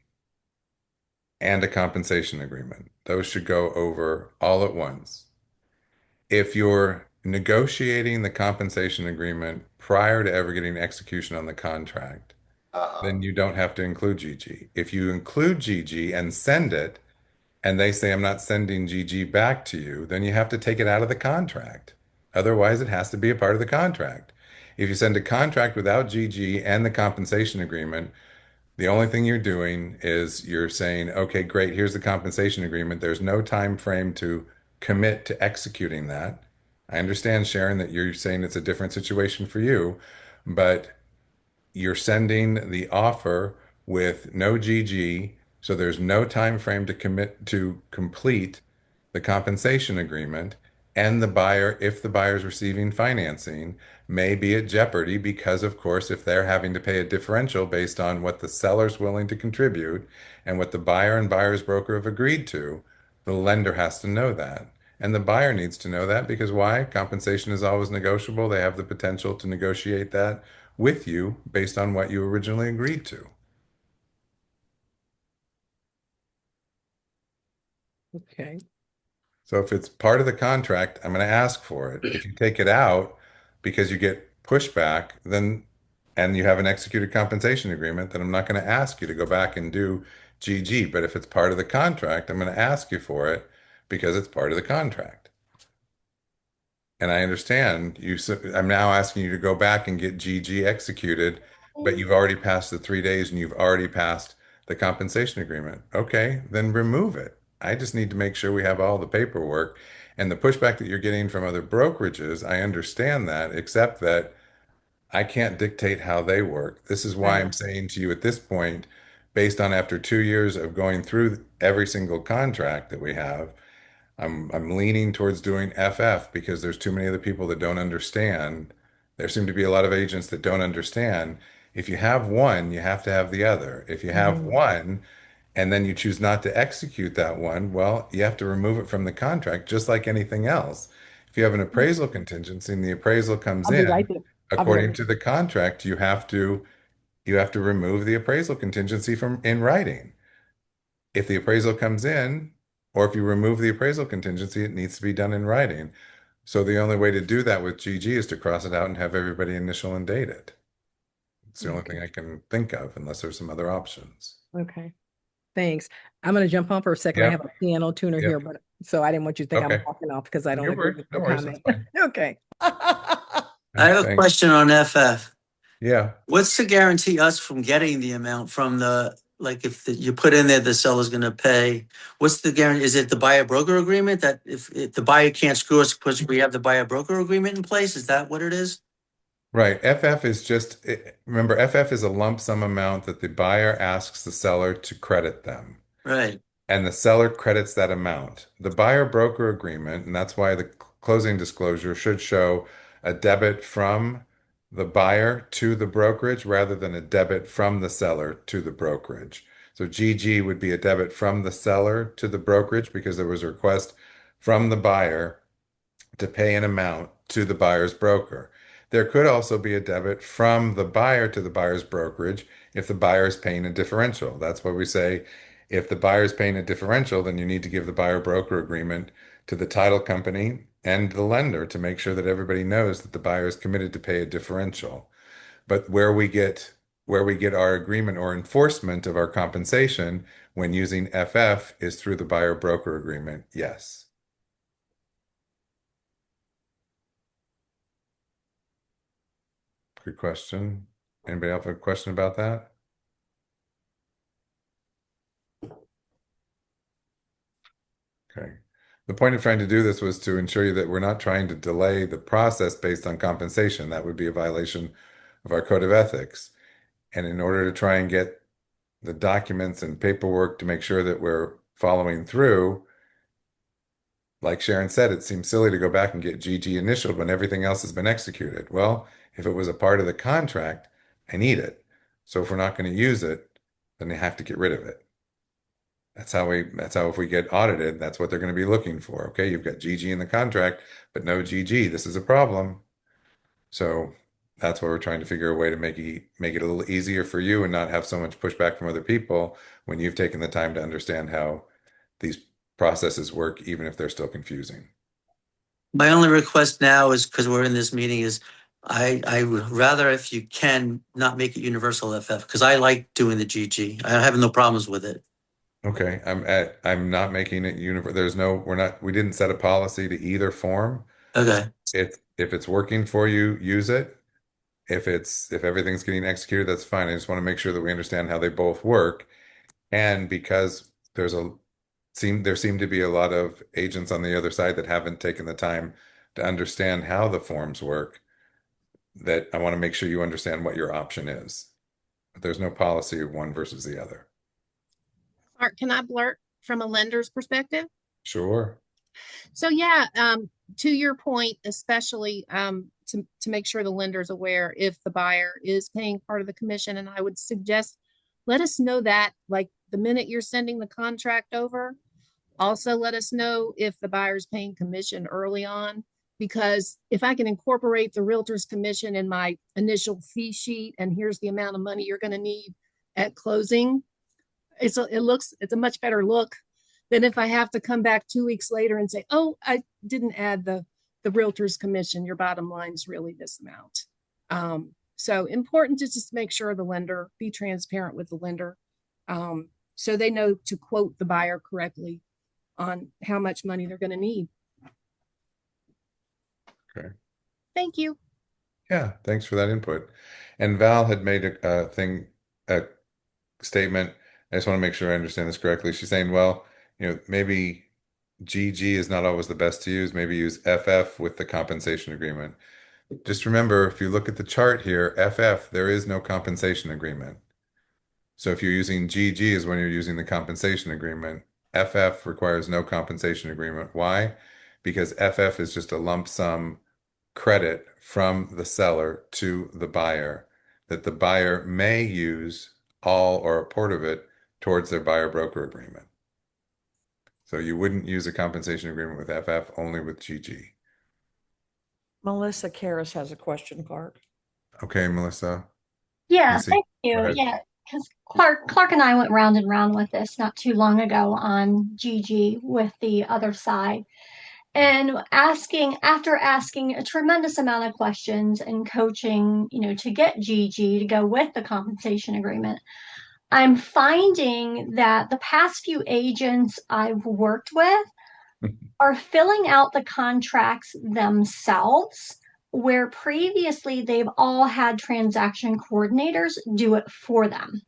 and a compensation agreement. Those should go over all at once. If you're negotiating the compensation agreement prior to ever getting execution on the contract, then you don't have to include GG. If you include GG and send it, and they say, I'm not sending GG back to you, then you have to take it out of the contract. Otherwise, it has to be a part of the contract. If you send a contract without GG and the compensation agreement, the only thing you're doing is you're saying, okay, great, here's the compensation agreement. There's no time frame to commit to executing that. I understand, Sharon, that you're saying it's a different situation for you, but you're sending the offer with no GG, so there's no time frame to commit to complete the compensation agreement, and the buyer, if the buyer is receiving financing, may be at jeopardy because, of course, if they're having to pay a differential based on what the seller's willing to contribute and what the buyer and buyer's broker have agreed to, the lender has to know that. And the buyer needs to know that because why? Compensation is always negotiable. They have the potential to negotiate that with you based on what you originally agreed to. Okay. So if it's part of the contract, I'm going to ask for it. If you take it out because you get pushback, then and you have an executed compensation agreement, then I'm not going to ask you to go back and do GG. But if it's part of the contract, I'm going to ask you for it because it's part of the contract. And I understand I'm now asking you to go back and get GG executed, but you've already passed the 3 days and you've already passed the compensation agreement. Okay, then remove it. I just need to make sure we have all the paperwork and the pushback that you're getting from other brokerages. I understand that, except that I can't dictate how they work. This is why I'm saying to you at this point, based on after 2 years of going through every single contract that we have, I'm leaning towards doing FF because there's too many other people that don't understand. There seem to be a lot of agents that don't understand. If you have one, you have to have the other. If you have one and then you choose not to execute that one, well, you have to remove it from the contract, just like anything else. If you have an appraisal contingency and the appraisal comes I'll be right in, there. according to the contract, you have to remove the appraisal contingency from in writing. If the appraisal comes in, or if you remove the appraisal contingency, it needs to be done in writing. So the only way to do that with GG is to cross it out and have everybody initial and date it. It's the only thing I can think of, unless there's some other options. Okay. Thanks. I'm going to jump on for a second. I Yep. have a piano tuner Yep. here, but so I didn't want you to think Okay. I'm walking off because I don't You're agree worried. with No your worries, that's comment. fine. Okay. I have a Thanks. question on FF. Yeah. What's to guarantee us from getting the amount from like if you put in there the seller's going to pay? What's the guarantee? Is it the buyer broker agreement that if the buyer can't screw us because we have the buyer broker agreement in place? Is that what it is? Right. FF is just, remember, FF is a lump sum amount that the buyer asks the seller to credit them, Right. and the seller credits that amount. The buyer broker agreement, and that's why the closing disclosure should show a debit from the buyer to the brokerage rather than a debit from the seller to the brokerage. So GG would be a debit from the seller to the brokerage because there was a request from the buyer to pay an amount to the buyer's broker. There could also be a debit from the buyer to the buyer's brokerage if the buyer is paying a differential. That's why we say if the buyer is paying a differential, then you need to give the buyer broker agreement to the title company and the lender to make sure that everybody knows that the buyer is committed to pay a differential. But where we get our agreement or enforcement of our compensation when using FF is through the buyer broker agreement. Yes. Good question. Anybody else have a question about that? Okay. The point of trying to do this was to ensure you that we're not trying to delay the process based on compensation. That would be a violation of our code of ethics. And in order to try and get the documents and paperwork to make sure that we're following through, like Sharon said, it seems silly to go back and get GG initialed when everything else has been executed. Well, if it was a part of the contract, I need it. So if we're not going to use it, then they have to get rid of it. That's how if we get audited, that's what they're going to be looking for. Okay, you've got GG in the contract, but no GG. This is a problem. So that's why we're trying to figure a way to make it a little easier for you and not have so much pushback from other people when you've taken the time to understand how these processes work, even if they're still confusing. My only request now is because we're in this meeting is I would rather, if you can, not make it universal FF because I like doing the GG. I have no problems with it. Okay, I'm not making it universal. We didn't set a policy to either form. Okay. If it's working for you, use it. If everything's getting executed, that's fine. I just want to make sure that we understand how they both work. And because there seem to be a lot of agents on the other side that haven't taken the time to understand how the forms work, that I want to make sure you understand what your option is. There's no policy of one versus the other. Art, can I blurt from a lender's perspective? Sure. So yeah, to your point, especially to make sure the lender's aware if the buyer is paying part of the commission, and I would suggest let us know that like the minute you're sending the contract over. Also, let us know if the buyer's paying commission early on, because if I can incorporate the realtor's commission in my initial fee sheet, and here's the amount of money you're going to need at closing, it's a much better look than if I have to come back 2 weeks later and say, oh, I didn't add the realtor's commission. Your bottom line's really this amount. So important to just make sure the lender, be transparent with the lender, so they know to quote the buyer correctly on how much money they're going to need. Okay. Thank you. Yeah, thanks for that input. And Val had made a statement. I just want to make sure I understand this correctly. She's saying, well, maybe GG is not always the best to use. Maybe use FF with the compensation agreement. Just remember, if you look at the chart here, FF, there is no compensation agreement. So if you're using GG is when you're using the compensation agreement. FF requires no compensation agreement. Why? Because FF is just a lump sum credit from the seller to the buyer that the buyer may use all or a part of it towards their buyer broker agreement. So you wouldn't use a compensation agreement with FF, only with GG. Melissa Karras has a question, Clark. Okay, Melissa. Yeah, Missy, thank go you. ahead. Yeah, because Clark and I went round and round with this not too long ago on GG with the other side. And after asking a tremendous amount of questions and coaching, to get GG to go with the compensation agreement, I'm finding that the past few agents I've worked with are filling out the contracts themselves, where previously they've all had transaction coordinators do it for them.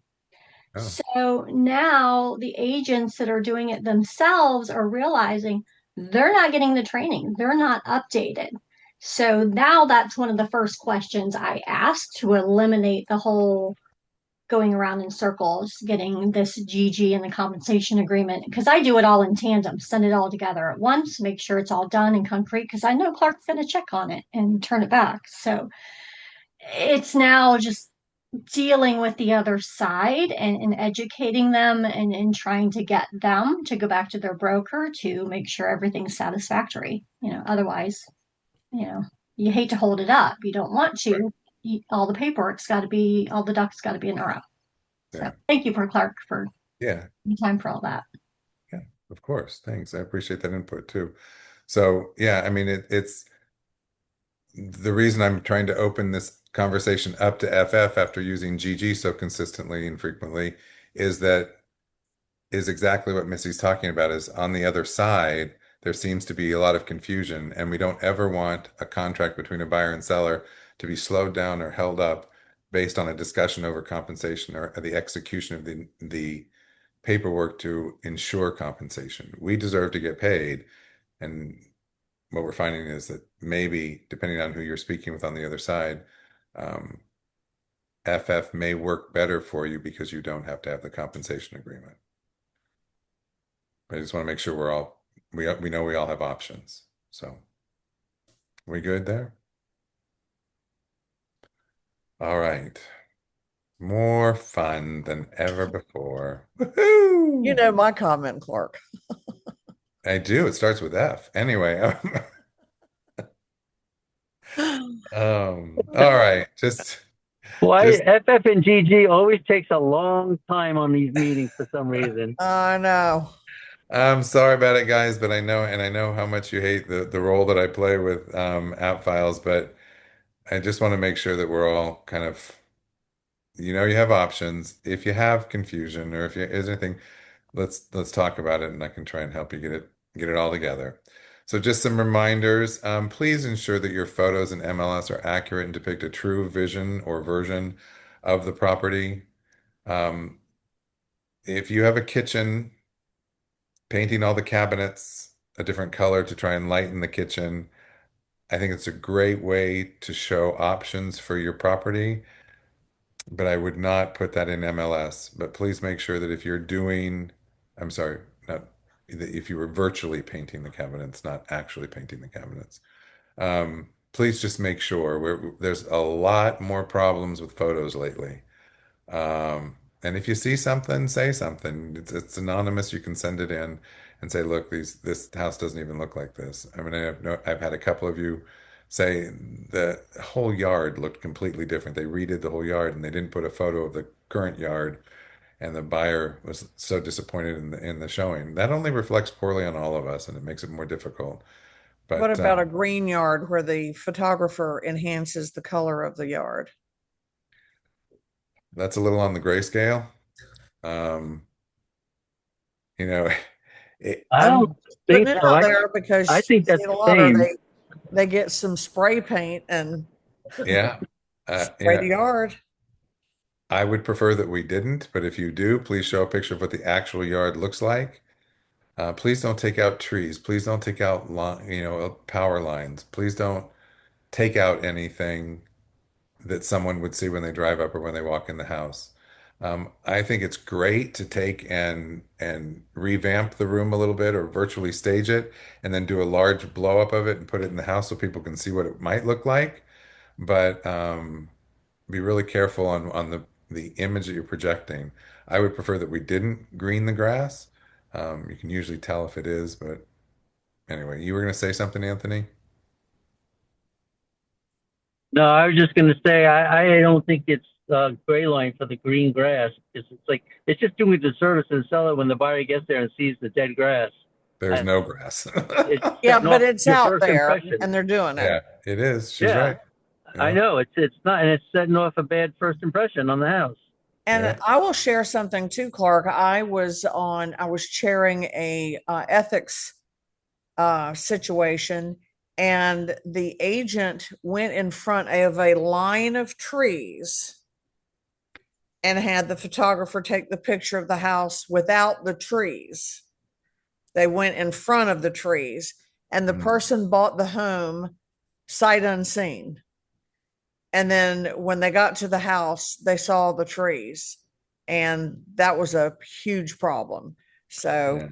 Oh. So now the agents that are doing it themselves are realizing they're not getting the training. They're not updated. So now that's one of the first questions I asked to eliminate the whole going around in circles, getting this GG and the compensation agreement, because I do it all in tandem, send it all together at once, make sure it's all done and concrete, because I know Clark's going to check on it and turn it back. So it's now just dealing with the other side and educating them and trying to get them to go back to their broker to make sure everything's satisfactory. Otherwise, you hate to hold it up. You don't want to. Right. All the paperwork's got to be, all the ducks got to be in a row. So Yeah. thank you for Clark for Yeah. time for all that. Yeah, of course. Thanks. I appreciate that input too. So yeah, I mean, it's the reason I'm trying to open this conversation up to FF after using GG so consistently and frequently is exactly what Missy's talking about, is on the other side, there seems to be a lot of confusion, and we don't ever want a contract between a buyer and seller to be slowed down or held up based on a discussion over compensation or the execution of the paperwork to ensure compensation. We deserve to get paid. And what we're finding is that maybe, depending on who you're speaking with on the other side, FF may work better for you because you don't have to have the compensation agreement. I just want to make sure we know we all have options. So, we good there? All right. More fun than ever before. Woohoo! You know my comment, Clark. I do. It starts with F. Anyway. All right. Why FF and GG always takes a long time on these meetings for some reason. I know. I'm sorry about it, guys, but I know how much you hate the role that I play with app files, but I just want to make sure that we're all kind of, you have options. If you have confusion or if is anything, let's talk about it, and I can try and help you get it all together. So just some reminders. Please ensure that your photos in MLS are accurate and depict a true vision or version of the property. If you have a kitchen, painting all the cabinets a different color to try and lighten the kitchen, I think it's a great way to show options for your property, but I would not put that in MLS. But please make sure that if you're doing, I'm sorry, not if you were virtually painting the cabinets, not actually painting the cabinets, please just make sure. There's a lot more problems with photos lately. And if you see something, say something. It's anonymous. You can send it in and say, look, this house doesn't even look like this. I mean, I've had a couple of you say the whole yard looked completely different. They redid the whole yard and they didn't put a photo of the current yard. And the buyer was so disappointed in the showing. That only reflects poorly on all of us, and it makes it more difficult. But What about a green yard where the photographer enhances the color of the yard? that's a little on the grayscale. You know, I don't think Putting it so. out there because I think you that's see a the lot of same. they get some spray paint and yeah, spray the yard. I would prefer that we didn't, but if you do, please show a picture of what the actual yard looks like. Please don't take out trees. Please don't take out power lines. Please don't take out anything that someone would see when they drive up or when they walk in the house. I think it's great to take and revamp the room a little bit or virtually stage it and then do a large blow up of it and put it in the house so people can see what it might look like. But be really careful on the image that you're projecting. I would prefer that we didn't green the grass. You can usually tell if it is, but anyway, you were going to say something, Anthony? No, I was just going to say I don't think it's gray line for the green grass. It's just doing the service to the seller when the buyer gets there and sees the dead grass. There's no grass. Yeah, but it's your out first there impression. and they're doing it. Yeah, it is. She's Yeah. right. I know it's not, and it's setting off a bad first impression on the house. And Yeah. I will share something too, Clark. I was chairing a ethics situation, and the agent went in front of a line of trees and had the photographer take the picture of the house without the trees. They went in front of the trees, and the person bought the home sight unseen. And then when they got to the house, they saw the trees, and that was a huge problem. So Yeah.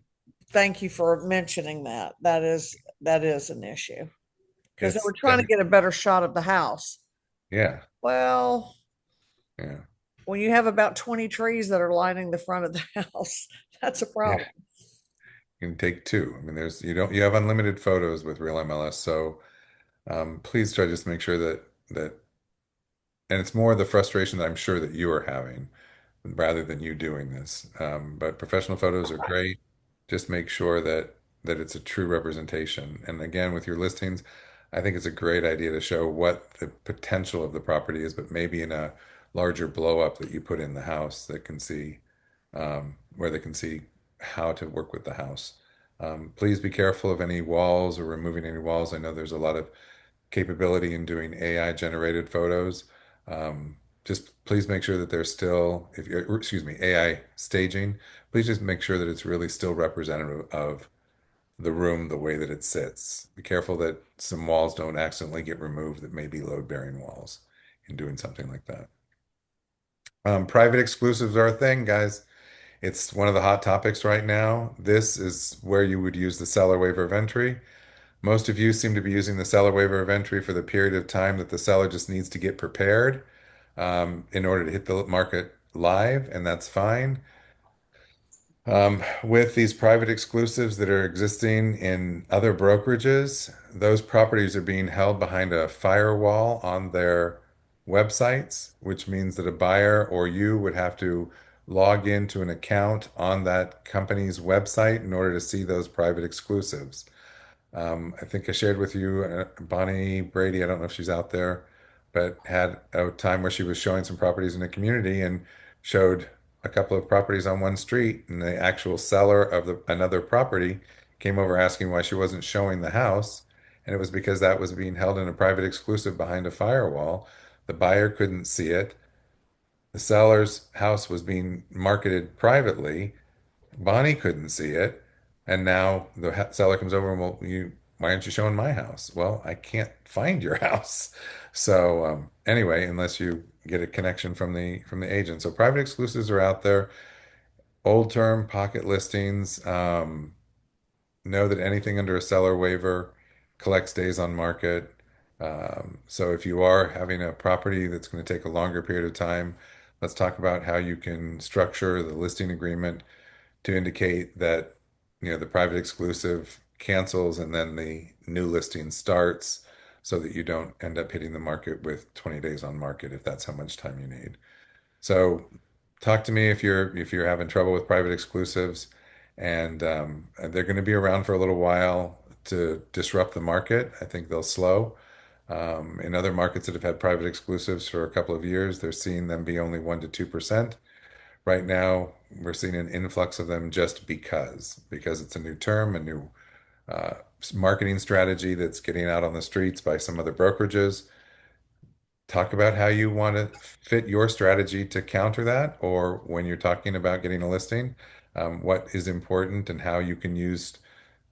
thank you for mentioning that. That is an issue because they It's were trying to get a better shot of the house. yeah, Well, yeah, when you have about 20 trees that are lining the front of the house, that's a yeah. problem. You can take two. I mean, you have unlimited photos with Real MLS, so please try to just make sure that and it's more the frustration that I'm sure that you are having rather than you doing this. But professional photos are great. Just make sure that it's a true representation. And again, with your listings, I think it's a great idea to show what the potential of the property is, but maybe in a larger blow up that you put in the house that can see where they can see how to work with the house. Please be careful of any walls or removing any walls. I know there's a lot of capability in doing AI generated photos. Just please make sure that they're still, if you're, excuse me, AI staging, please just make sure that it's really still representative of the room the way that it sits. Be careful that some walls don't accidentally get removed that may be load bearing walls in doing something like that. Private exclusives are a thing, guys. It's one of the hot topics right now. This is where you would use the seller waiver of entry. Most of you seem to be using the seller waiver of entry for the period of time that the seller just needs to get prepared in order to hit the market live, and that's fine. With these private exclusives that are existing in other brokerages, those properties are being held behind a firewall on their websites, which means that a buyer or you would have to log into an account on that company's website in order to see those private exclusives. I think I shared with you Bonnie Brady. I don't know if she's out there, but had a time where she was showing some properties in the community and showed a couple of properties on one street, and the actual seller of another property came over asking why she wasn't showing the house, and it was because that was being held in a private exclusive behind a firewall. The buyer couldn't see it. The seller's house was being marketed privately. Bonnie couldn't see it, and now the seller comes over and, well, why aren't you showing my house? Well, I can't find your house. So anyway, unless you get a connection from the agent. So private exclusives are out there. Old term pocket listings. Know that anything under a seller waiver collects days on market. So if you are having a property that's going to take a longer period of time, let's talk about how you can structure the listing agreement to indicate that the private exclusive cancels and then the new listing starts so that you don't end up hitting the market with 20 days on market if that's how much time you need. So talk to me if you're having trouble with private exclusives, and they're going to be around for a little while to disrupt the market. I think they'll slow. In other markets that have had private exclusives for a couple of years, they're seeing them be only 1 to 2%. Right now, we're seeing an influx of them just because it's a new term, a new uh, marketing strategy that's getting out on the streets by some other brokerages. Talk about how you want to fit your strategy to counter that, or when you're talking about getting a listing, what is important and how you can use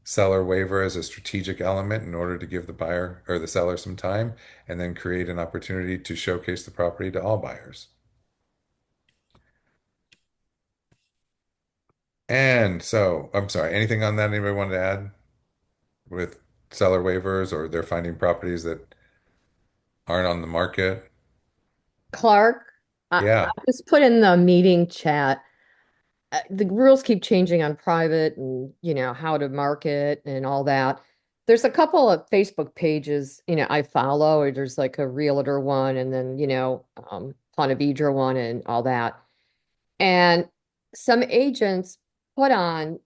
seller waiver as a strategic element in order to give the buyer or the seller some time and then create an opportunity to showcase the property to all buyers. And so, I'm sorry, anything on that anybody wanted to add with seller waivers, or they're finding properties that aren't on the market? Clark, I Yeah. just put in the meeting chat. The rules keep changing on private and, how to market and all that. There's a couple of Facebook pages, I follow, or there's like a realtor one and then, Ponte Vedra one and all that. And some agents put on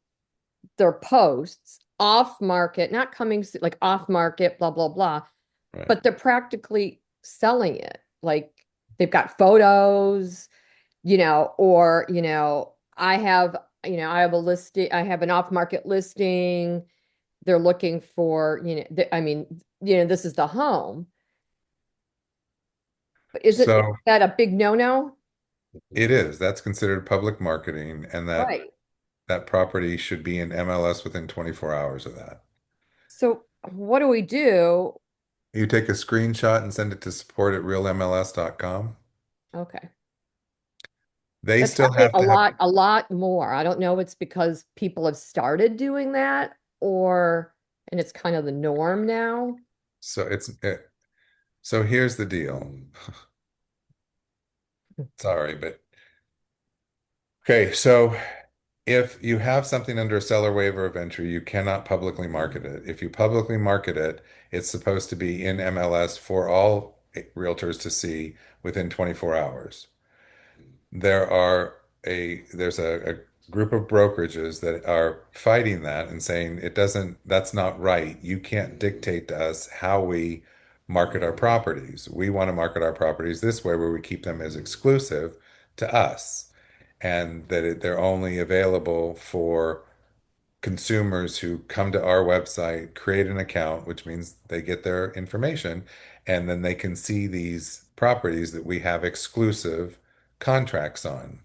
their posts off market, not coming, like off market, blah, blah, blah, Right. but they're practically selling it. Like they've got photos, or, I have a listing, I have an off-market listing. They're looking for, this is the home. But is So that a big no-no? it is. That's considered public marketing, and that Right. that property should be in MLS within 24 hours of that. So what do we do? You take a screenshot and send it to support@realmls.com. Okay. They That's still happening have to have, a lot more. I don't know if it's because people have started doing that and it's kind of the norm now. so here's the deal. Sorry, but okay, so if you have something under a seller waiver of entry, you cannot publicly market it. If you publicly market it, it's supposed to be in MLS for all realtors to see within 24 hours. There's a group of brokerages that are fighting that and saying that's not right. You can't dictate to us how we market our properties. We want to market our properties this way where we keep them as exclusive to us and that they're only available for consumers who come to our website, create an account, which means they get their information, and then they can see these properties that we have exclusive contracts on.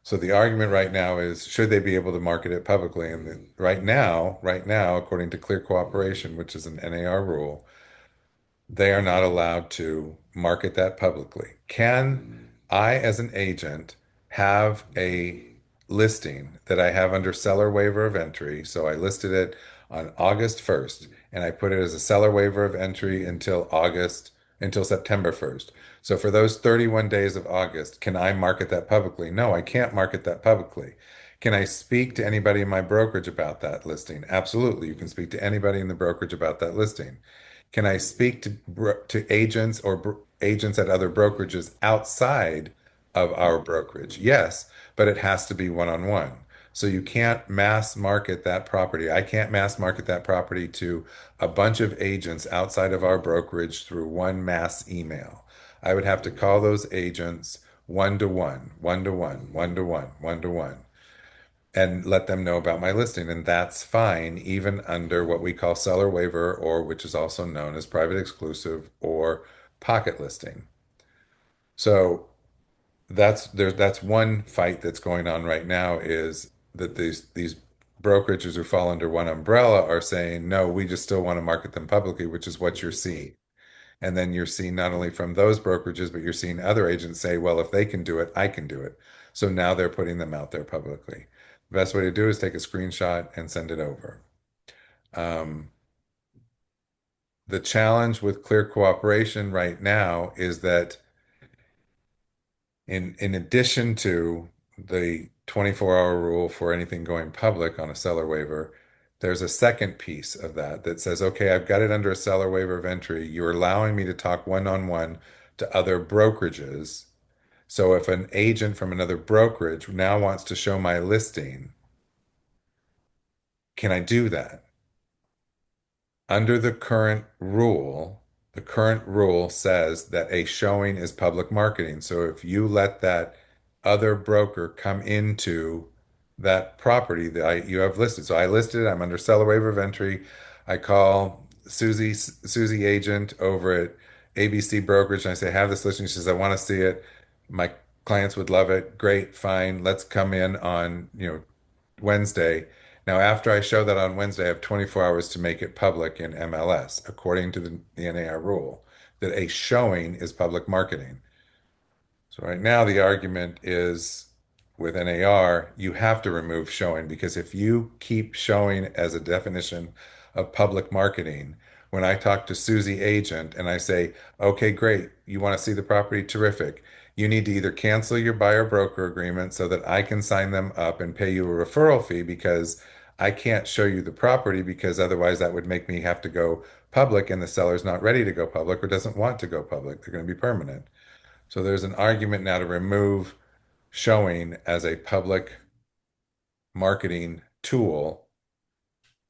So the argument right now is, should they be able to market it publicly? And right now, according to Clear Cooperation, which is an NAR rule, they are not allowed to market that publicly. Can I, as an agent, have a listing that I have under seller waiver of entry? So I listed it on August 1st, and I put it as a seller waiver of entry until September 1st. So for those 31 days of August, can I market that publicly? No, I can't market that publicly. Can I speak to anybody in my brokerage about that listing? Absolutely. You can speak to anybody in the brokerage about that listing. Can I speak to agents or agents at other brokerages outside of our brokerage? Yes, but it has to be one-on-one. So you can't mass market that property. I can't mass market that property to a bunch of agents outside of our brokerage through one mass email. I would have to call those agents one to one, one to one, one to one, one to one, and let them know about my listing. And that's fine, even under what we call seller waiver, or which is also known as private exclusive or pocket listing. So that's one fight that's going on right now, is that these brokerages who fall under one umbrella are saying, no, we just still want to market them publicly, which is what you're seeing. And then you're seeing not only from those brokerages, but you're seeing other agents say, well, if they can do it, I can do it. So now they're putting them out there publicly. The best way to do is take a screenshot and send it over. The challenge with Clear Cooperation right now is that in addition to the 24-hour rule for anything going public on a seller waiver, there's a second piece of that says, okay, I've got it under a seller waiver of entry. You're allowing me to talk one-on-one to other brokerages. So if an agent from another brokerage now wants to show my listing, can I do that? Under the current rule says that a showing is public marketing. So if you let that other broker come into that property that you have listed. So I listed, I'm under seller waiver of entry. I call Susie agent over at ABC Brokerage and I say, have this listing. She says, I want to see it. My clients would love it. Great, fine. Let's come in on, Wednesday. Now, after I show that on Wednesday, I have 24 hours to make it public in MLS, according to the NAR rule, that a showing is public marketing. So right now, the argument is with NAR, you have to remove showing, because if you keep showing as a definition of public marketing, when I talk to Susie agent and I say, okay, great, you want to see the property? Terrific. You need to either cancel your buyer broker agreement so that I can sign them up and pay you a referral fee, because I can't show you the property, because otherwise that would make me have to go public, and the seller's not ready to go public or doesn't want to go public. They're going to be permanent. So there's an argument now to remove showing as a public marketing tool,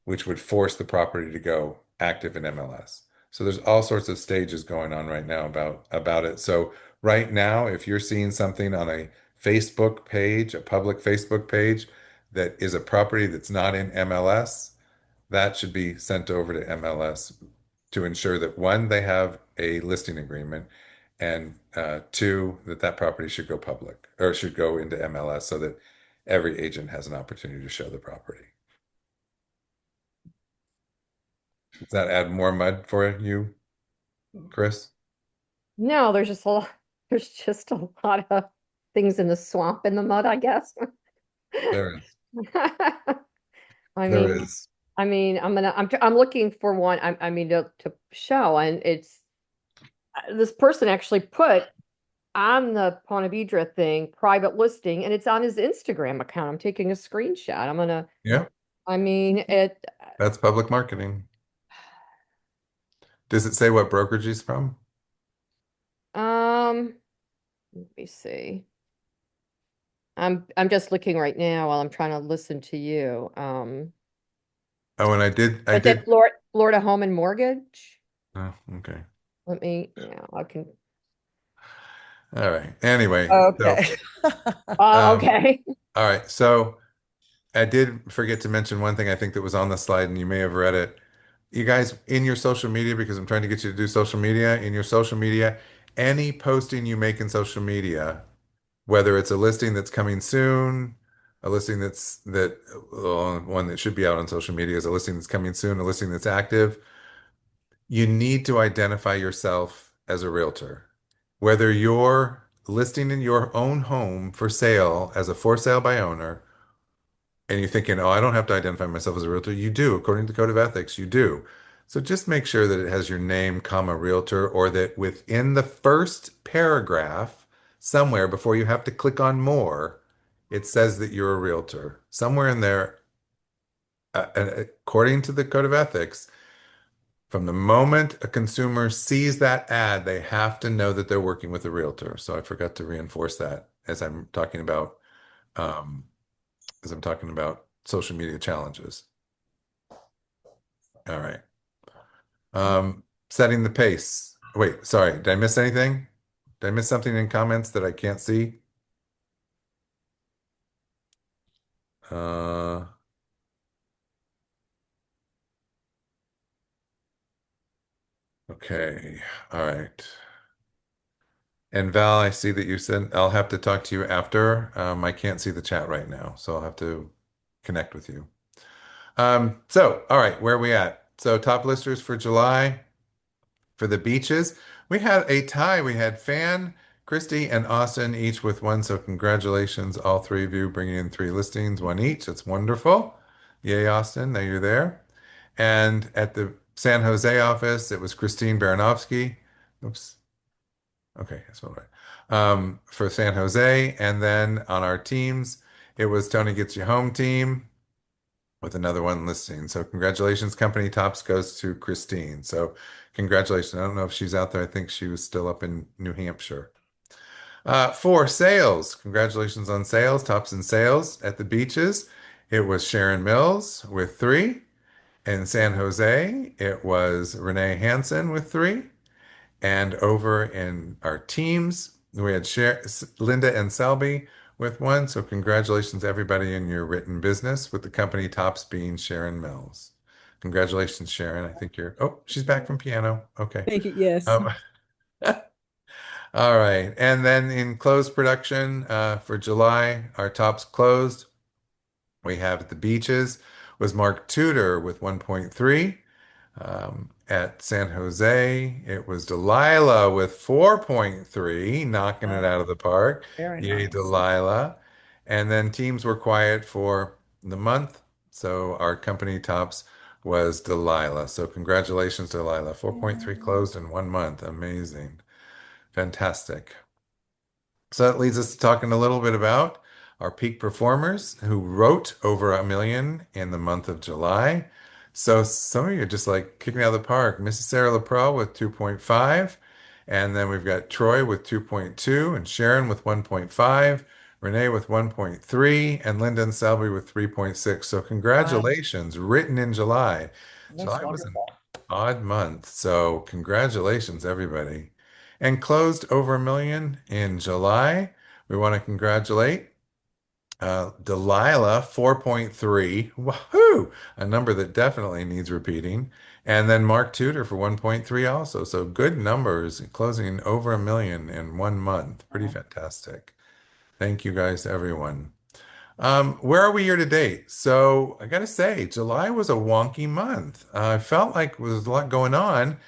which would force the property to go active in MLS. So there's all sorts of stages going on right now about it. So right now, if you're seeing something on a Facebook page, a public Facebook page, that is a property that's not in MLS, that should be sent over to MLS to ensure that, one, they have a listing agreement, and two, that property should go public or should go into MLS so that every agent has an opportunity to show the property. Does that add more mud for you, Chris? No, there's just a lot, there's just a lot of things in the swamp in the mud, I guess. There is. I There mean, is. I'm looking for one. I mean to show, and it's this person actually put on the Ponte Vedra thing private listing, and it's on his Instagram account. I'm taking a screenshot. Yeah, I mean it. that's public marketing. Does it say what brokerage he's from? Let me see. I'm just looking right now while I'm trying to listen to you. Oh, and I But that did. Florida Home and Mortgage. Oh, okay. Let me, yeah, I can. All right. Anyway, so Okay. um, Okay. all right. So I did forget to mention one thing I think that was on the slide, and you may have read it. You guys, in your social media, because I'm trying to get you to do social media, in your social media, any posting you make in social media, whether it's a listing that's coming soon, a listing one that should be out on social media is a listing that's coming soon, a listing that's active, you need to identify yourself as a realtor. Whether you're listing in your own home for sale as a for sale by owner, and you're thinking, oh, I don't have to identify myself as a realtor. You do, according to the Code of Ethics, you do. So just make sure that it has your name, comma, realtor, or that within the first paragraph, somewhere before you have to click on more, it says that you're a realtor. Somewhere in there, according to the Code of Ethics, from the moment a consumer sees that ad, they have to know that they're working with a realtor. So I forgot to reinforce that um, as I'm talking about social media challenges. All right. Setting the pace. Wait, sorry. Did I miss anything? Did I miss something in comments that I can't see? Uh, okay. All right. And Val, I see that you said I'll have to talk to you after. I can't see the chat right now, so I'll have to connect with you. All right, where are we at? So top listers for July for the beaches. We had a tie. We had Fan, Christy, and Austin each with one. So congratulations, all three of you bringing in three listings, one each. That's wonderful. Yay, Austin. Now you're there. And at the San Jose office, it was Christine Baranovsky. Oops. Okay, that's all right. For San Jose. And then on our teams, it was Tony Gets You Home team with another one listing. So congratulations, company tops goes to Christine. So congratulations. I don't know if she's out there. I think she was still up in New Hampshire. For sales, congratulations on sales, tops in sales at the beaches. It was Sharon Mills with three. In San Jose, it was Renee Hansen with three. And over in our teams, we had Linda and Selby with one. So congratulations, everybody in your written business, with the company tops being Sharon Mills. Congratulations, Sharon. I think she's back from piano. Okay. Thank you. Yes. Um, all right. And then in closed production for July, our tops closed. We have at the beaches was Mark Tudor with 1.3. At San Jose, it was Delilah with 4.3, knocking it out of the park. Very Yay, nice. Delilah. And then teams were quiet for the month. So our company tops was Delilah. So congratulations, Delilah. 4.3 closed in 1 month. Amazing. Fantastic. So that leads us to talking a little bit about our peak performers who wrote over 1 million in the month of July. So some of you are just like kicking out of the park. Mrs. Sarah LaPro with 2.5. And then we've got Troy with 2.2 and Sharon with 1.5, Renee with 1.3, and Linda and Selby with 3.6. So Wow, congratulations, written in July. that's July was an wonderful. odd month. So congratulations, everybody. And closed over 1 million in July. We want to congratulate Delilah, 4.3. Woohoo! A number that definitely needs repeating. And then Mark Tudor for 1.3 also. So good numbers, closing over 1 million in 1 month. Pretty fantastic. Thank you guys, everyone. Where are we year to date? So I gotta say, July was a wonky month. I felt like there was a lot going on,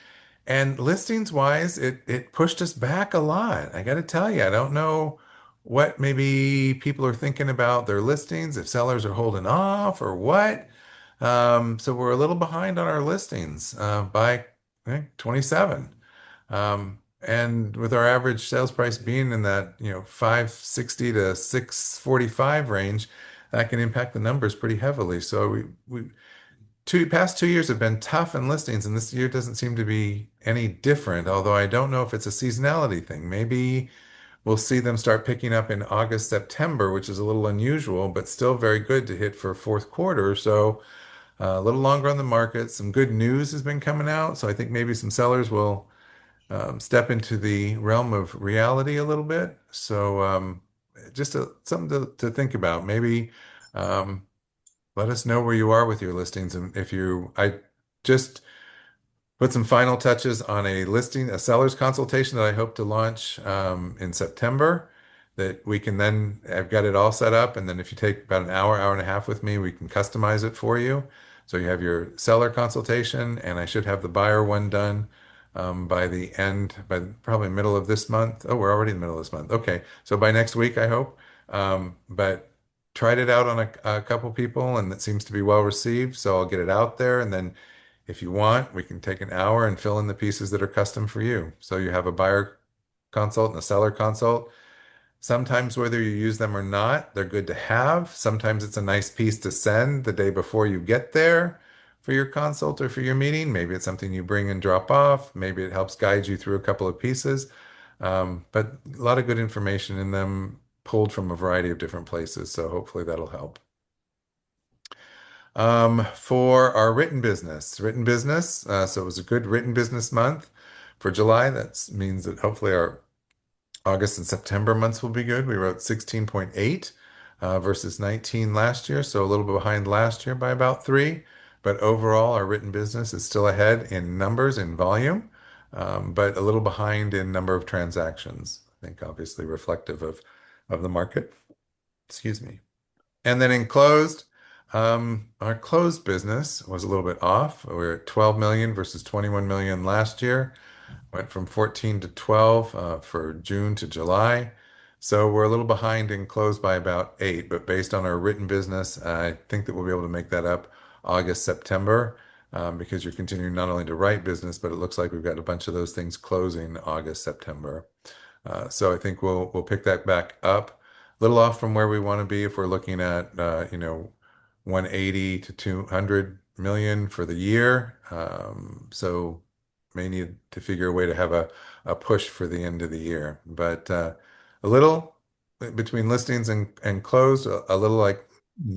and listings wise, it pushed us back a lot. I gotta tell you, I don't know what maybe people are thinking about their listings, if sellers are holding off or what. So we're a little behind on our listings by I think 27. And with our average sales price being in that, 560 to 645 range, that can impact the numbers pretty heavily. So we past 2 years have been tough in listings, and this year doesn't seem to be any different, although I don't know if it's a seasonality thing. Maybe we'll see them start picking up in August, September, which is a little unusual, but still very good to hit for fourth quarter. So a little longer on the market. Some good news has been coming out, so I think maybe some sellers will step into the realm of reality a little bit. So just something to think about. Maybe let us know where you are with your listings, and I just put some final touches on a seller's consultation that I hope to launch in September. That we can then, I've got it all set up, and then if you take about an hour, hour and a half with me, we can customize it for you. So you have your seller consultation, and I should have the buyer one done by probably middle of this month. Oh, we're already in the middle of this month. Okay, so by next week, I hope. But tried it out on a couple people, and it seems to be well received. So I'll get it out there, and then if you want, we can take an hour and fill in the pieces that are custom for you. So you have a buyer consult and a seller consult. Sometimes, whether you use them or not, they're good to have. Sometimes it's a nice piece to send the day before you get there for your consult or for your meeting. Maybe it's something you bring and drop off. Maybe it helps guide you through a couple of pieces. But a lot of good information in them pulled from a variety of different places. So hopefully that'll help. For our written business, so it was a good written business month for July. That means that hopefully our August and September months will be good. We wrote 16.8 versus 19 last year, so a little bit behind last year by about three. But overall, our written business is still ahead in numbers, in volume, but a little behind in number of transactions. I think obviously reflective of the market. Excuse me. And then in closed, our closed business was a little bit off. We're at 12 million versus 21 million last year. Went from 14 to 12 for June to July. So we're a little behind in closed by about 8, but based on our written business, I think that we'll be able to make that up August, September, because you're continuing not only to write business, but it looks like we've got a bunch of those things closing August, September. So I think we'll pick that back up. A little off from where we want to be if we're looking at 180 to 200 million for the year. So may need to figure a way to have a push for the end of the year. But a little between listings and closed, a little like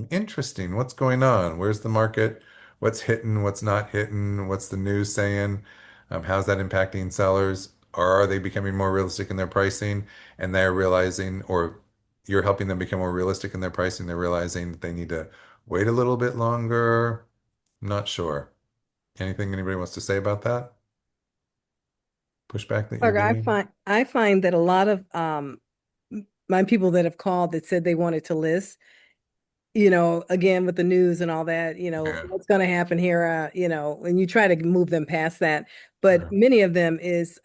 interesting. What's going on? Where's the market? What's hitting? What's not hitting? What's the news saying? How's that impacting sellers? Or are they becoming more realistic in their pricing and they're realizing, or you're helping them become more realistic in their pricing, they're realizing that they need to wait a little bit longer? Not sure. Anything anybody wants to say about that? Pushback that you're Parker, getting? I find that a lot of my people that have called that said they wanted to list, again with the news and all that, Yeah. what's going to happen here, and you try to move them past that. But many of them is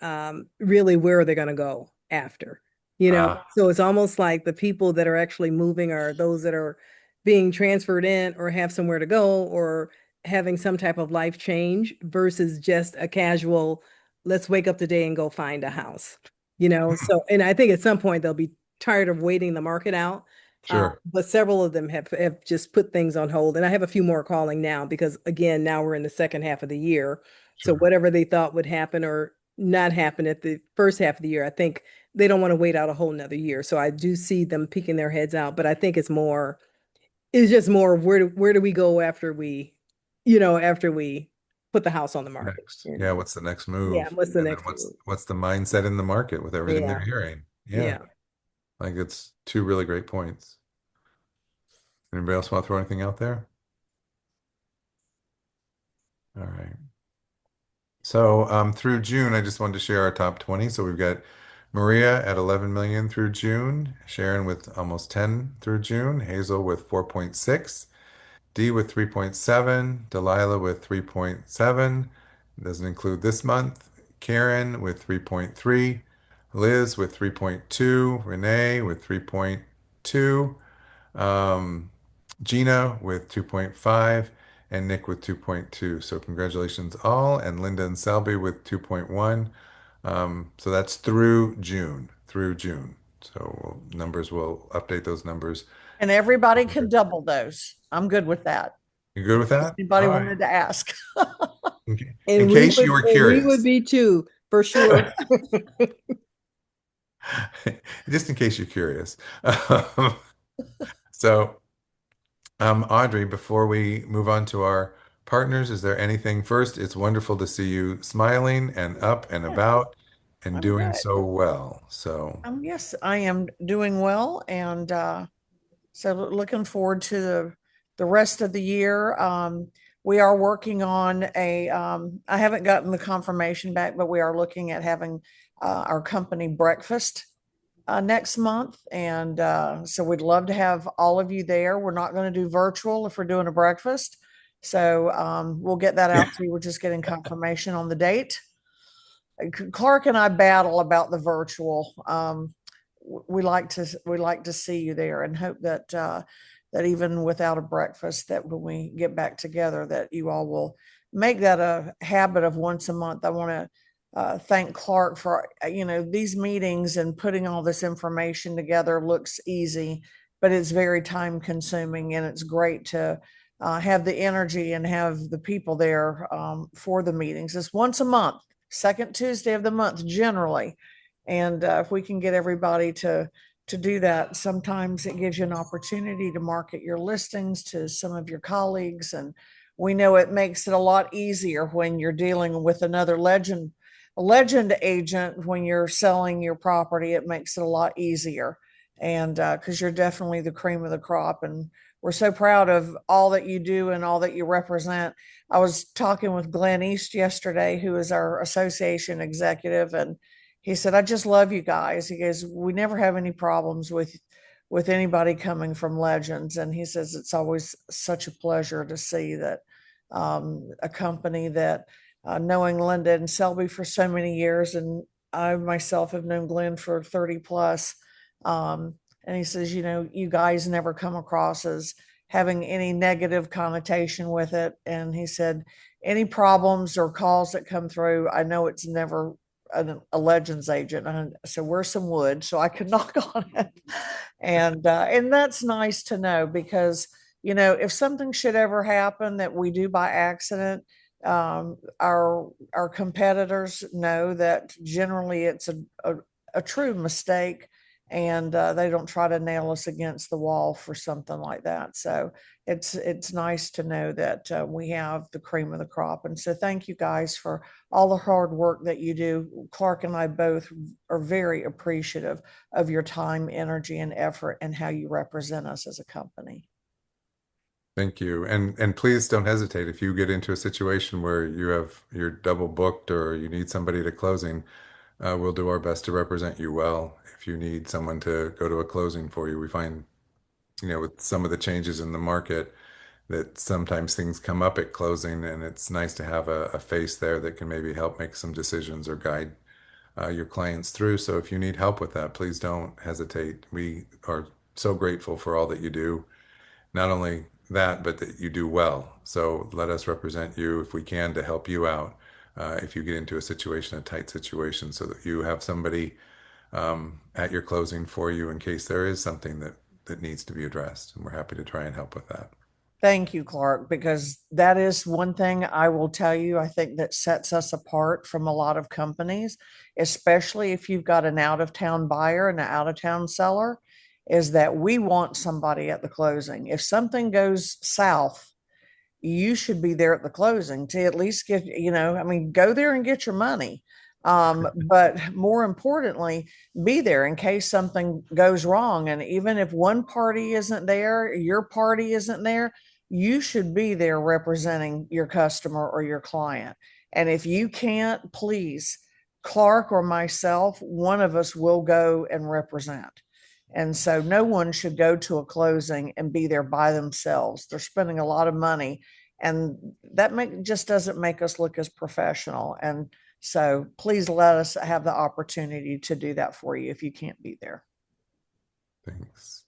really where are they going to go after, So it's almost like the people that are actually moving are those that are being transferred in or have somewhere to go or having some type of life change versus just a casual, let's wake up today and go find a house, So, and I think at some point they'll be tired of waiting the market out. Sure. But several of them have just put things on hold. And I have a few more calling now because, again, now we're in the second half of the year. So Sure. whatever they thought would happen or not happen at the first half of the year, I think they don't want to wait out a whole nother year. So I do see them peeking their heads out. But I think it's just more where do we go after after we put the house on the market. Next. Yeah, what's the next move? Yeah, what's the And then next move? what's the mindset in the market with everything they're Yeah. hearing? Yeah. Yeah. Like it's two really great points. Anybody else want to throw anything out there? All right. So through June, I just wanted to share our top 20. So we've got Maria at 11 million through June, Sharon with almost 10 through June, Hazel with 4.6, Dee with 3.7, Delilah with 3.7, doesn't include this month, Karen with 3.3, Liz with 3.2, Renee with 3.2, um, Gina with 2.5, and Nick with 2.2. So congratulations all, and Linda and Selby with 2.1. So that's through June, through June. So numbers will update those numbers. And everybody can double those. I'm good with that. You good with that? Anybody All right. wanted to ask? In case you were and we would curious, be too, for sure. just in case you're curious. So, Audrey, before we move on to our partners, is there anything first? It's wonderful to see you smiling and up and Yeah, about and I'm doing good. so well. So, Yes, I am doing well, and so looking forward to the rest of the year. We are working on I haven't gotten the confirmation back, but we are looking at having our company breakfast next month. And so we'd love to have all of you there. We're not going to do virtual if we're doing a breakfast. So we'll get that out to you. We're just getting confirmation on the date. Clark and I battle about the virtual. We like to see you there, and hope that that even without a breakfast, that when we get back together, that you all will make that a habit of once a month. I want to thank Clark for these meetings, and putting all this information together looks easy, but it's very time consuming, and it's great to have the energy and have the people there for the meetings. It's once a month, second Tuesday of the month generally. And if we can get everybody to do that, sometimes it gives you an opportunity to market your listings to some of your colleagues. And we know it makes it a lot easier when you're dealing with another legend agent. When you're selling your property, it makes it a lot easier. And because you're definitely the cream of the crop. And we're so proud of all that you do and all that you represent. I was talking with Glenn East yesterday, who is our association executive, and he said, I just love you guys. He goes, we never have any problems with anybody coming from Legends. And he says, it's always such a pleasure to see that a company that knowing Linda and Selby for so many years, and I myself have known Glenn for 30 plus. And he says, you guys never come across as having any negative connotation with it. And he said, any problems or calls that come through, I know it's never a Legends agent. And so we're some wood, so I could knock on it. And that's nice to know, because if something should ever happen that we do by accident, our competitors know that generally it's a true mistake, and they don't try to nail us against the wall for something like that. So it's nice to know that we have the cream of the crop. And so thank you guys for all the hard work that you do. Clark and I both are very appreciative of your time, energy, and effort, and how you represent us as a company. thank you. And please don't hesitate if you get into a situation where you're double booked or you need somebody to closing. We'll do our best to represent you well. If you need someone to go to a closing for you, we find, with some of the changes in the market, that sometimes things come up at closing, and it's nice to have a face there that can maybe help make some decisions or guide your clients through. So if you need help with that, please don't hesitate. We are so grateful for all that you do. Not only that, but that you do well. So let us represent you if we can to help you out if you get into a tight situation, so that you have somebody at your closing for you in case there is something that needs to be addressed. And we're happy to try and help with that. Thank you, Clark, because that is one thing I will tell you, I think that sets us apart from a lot of companies, especially if you've got an out-of-town buyer and an out-of-town seller, is that we want somebody at the closing. If something goes south, you should be there at the closing to at least get, go there and get your money. But more importantly, be there in case something goes wrong. And even if one party isn't there, your party isn't there, you should be there representing your customer or your client. And if you can't, please Clark or myself, one of us will go and represent. And so no one should go to a closing and be there by themselves. They're spending a lot of money, and that just doesn't make us look as professional. And so please let us have the opportunity to do that for you if you can't be there. Thanks.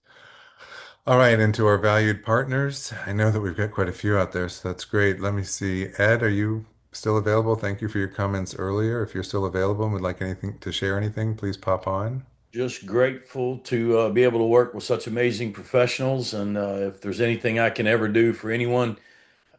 All right, and to our valued partners, I know that we've got quite a few out there, so that's great. Let me see. Ed, are you still available? Thank you for your comments earlier. If you're still available and would like anything to share anything, please pop on. Just grateful to be able to work with such amazing professionals, and if there's anything I can ever do for anyone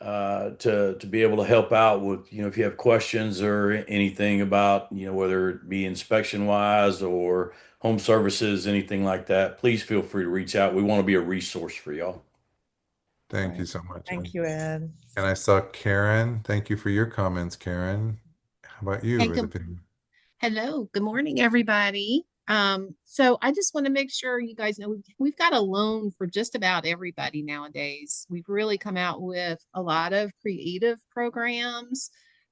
to be able to help out with, if you have questions or anything about, whether it be inspection wise or home services, anything like that, please feel free to reach out. We want to be a resource for y'all. Thank you so much. Thank you, Ed. And I saw Karen. Thank you for your comments, Karen. How about you? Hey, hello. Good morning, everybody. So I just want to make sure you guys know we've got a loan for just about everybody nowadays. We've really come out with a lot of creative programs.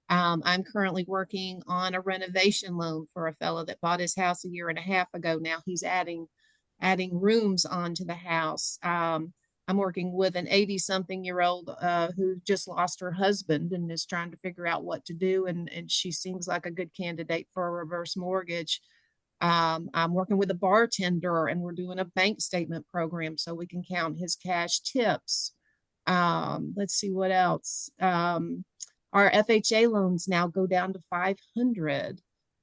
I'm currently working on a renovation loan for a fellow that bought his house a year and a half ago. Now he's adding rooms onto the house. I'm working with an 80-something-year-old who just lost her husband and is trying to figure out what to do. And she seems like a good candidate for a reverse mortgage. I'm working with a bartender, and we're doing a bank statement program so we can count his cash tips. Let's see what else. Our FHA loans now go down to 500.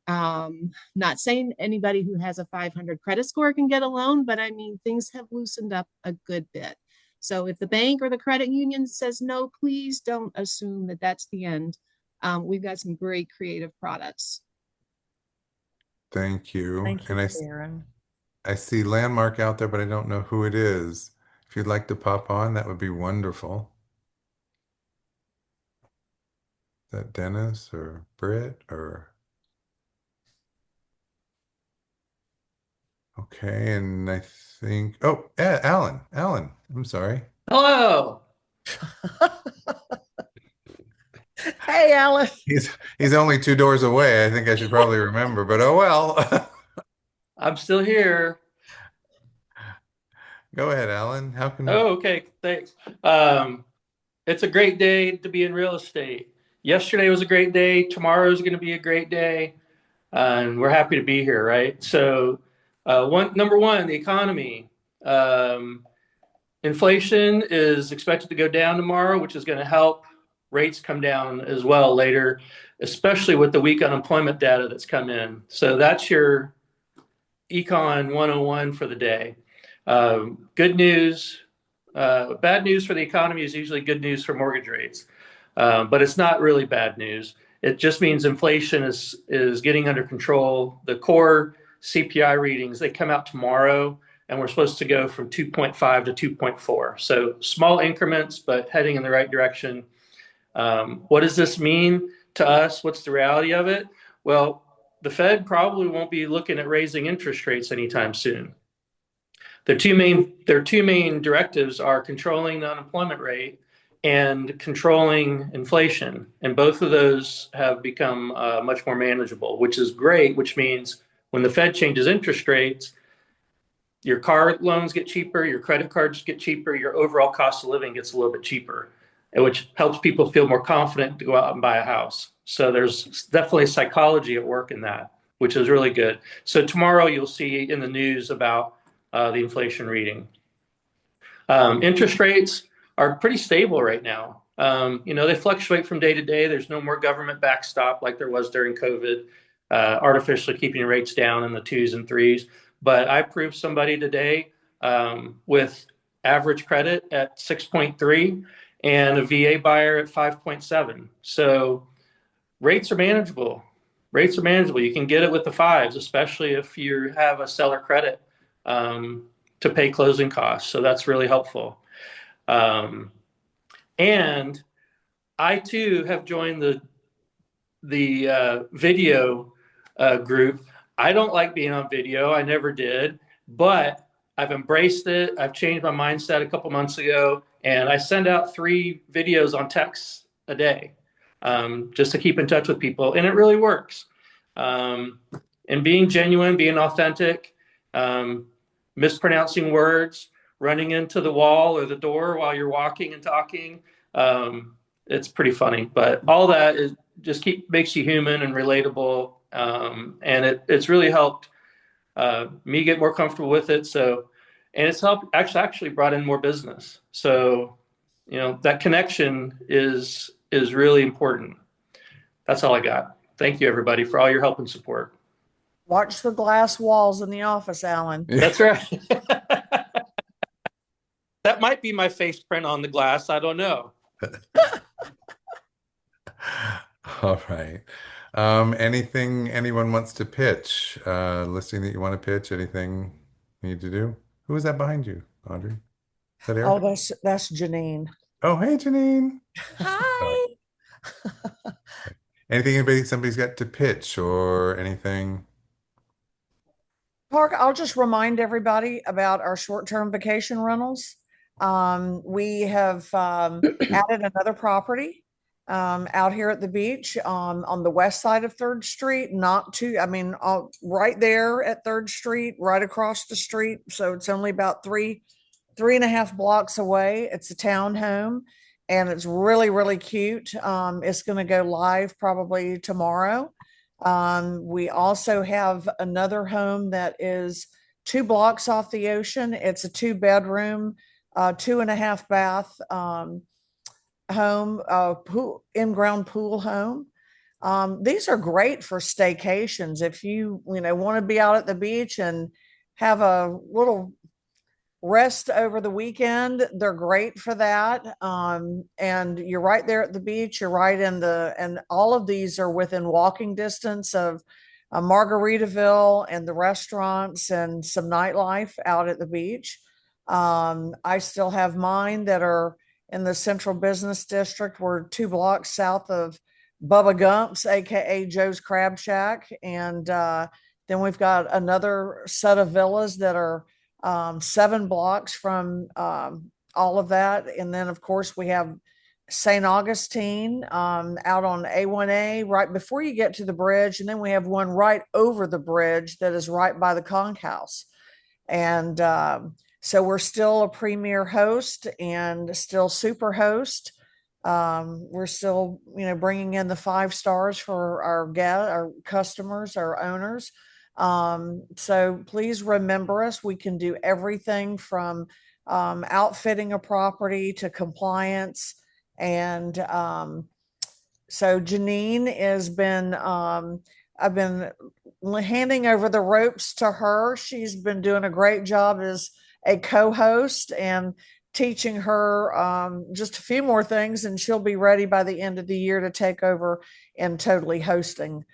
Not saying anybody who has a 500 credit score can get a loan, but I mean, things have loosened up a good bit. So if the bank or the credit union says no, please don't assume that that's the end. We've got some great creative products. Thank you. Thank you, And Karen. I see Landmark out there, but I don't know who it is. If you'd like to pop on, that would be wonderful. Is that Dennis or Britt or? Okay, and I think, oh, yeah, Alan, I'm sorry. Hello. Hey, Alan. He's only 2 doors away. I think I should probably remember, but oh well. I'm still here. Go ahead, Alan. How can Oh, okay. Thanks. It's a great day to be in real estate. Yesterday was a great day. Tomorrow is going to be a great day. And we're happy to be here, right? So, number one, the economy. Inflation is expected to go down tomorrow, which is going to help rates come down as well later, especially with the weak unemployment data that's come in. So that's your Econ 101 for the day. Good news. Bad news for the economy is usually good news for mortgage rates, but it's not really bad news. It just means inflation is getting under control. The core CPI readings, they come out tomorrow, and we're supposed to go from 2.5 to 2.4. So small increments, but heading in the right direction. What does this mean to us? What's the reality of it? Well, the Fed probably won't be looking at raising interest rates anytime soon. Their two main directives are controlling the unemployment rate and controlling inflation. And both of those have become much more manageable, which is great, which means when the Fed changes interest rates, your car loans get cheaper, your credit cards get cheaper, your overall cost of living gets a little bit cheaper, which helps people feel more confident to go out and buy a house. So there's definitely psychology at work in that, which is really good. So tomorrow you'll see in the news about the inflation reading. Interest rates are pretty stable right now. They fluctuate from day to day. There's no more government backstop like there was during COVID, artificially keeping rates down in the 2s and 3s. But I proved somebody today with average credit at 6.3 and a VA buyer at 5.7. So rates are manageable. You can get it with the 5s, especially if you have a seller credit to pay closing costs. So that's really helpful. And I too have joined the video group. I don't like being on video. I never did, but I've embraced it. I've changed my mindset a couple months ago, and I send out 3 videos on text a day just to keep in touch with people, and it really works. and being genuine, being authentic, mispronouncing words, running into the wall or the door while you're walking and talking. It's pretty funny, but all that is just makes you human and relatable. And it's really helped me get more comfortable with it. So, and it's helped actually brought in more business. So, that connection is really important. That's all I got. Thank you, everybody, for all your help and support. Watch the glass walls in the office, Alan. That's right. That might be my face print on the glass. I don't know. All right. Anything anyone wants to pitch? Listing that you want to pitch? Anything you need to do? Who is that behind you, Audrey? Is that Eric? Oh, that's Janine. Oh, hey, Janine. Hi. Anything somebody's got to pitch or anything? Park, I'll just remind everybody about our short-term vacation rentals. We have added another property out here at the beach on the west side of 3rd Street, right there at 3rd Street, right across the street. So it's only about three and a half blocks away. It's a townhome and it's really, really cute. It's going to go live probably tomorrow. We also have another home that is 2 blocks off the ocean. It's a 2-bedroom, 2.5 bath home, in-ground pool home. These are great for staycations. If you want to be out at the beach and have a little rest over the weekend, they're great for that. And you're right there at the beach. You're right and all of these are within walking distance of Margaritaville and the restaurants and some nightlife out at the beach. I still have mine that are in the Central Business District. We're 2 blocks south of Bubba Gump's, aka Joe's Crab Shack. And then we've got another set of villas that are 7 blocks from all of that. And then of course we have St. Augustine out on A1A right before you get to the bridge. And then we have one right over the bridge that is right by the Conch House. And so we're still a premier host and still super host. We're still, bringing in the 5 stars for our customers, our owners. So please remember us. We can do everything from outfitting a property to compliance. And so Janine has been, I've been handing over the ropes to her. She's been doing a great job as a co-host and teaching her just a few more things, and she'll be ready by the end of the year to take over and totally hosting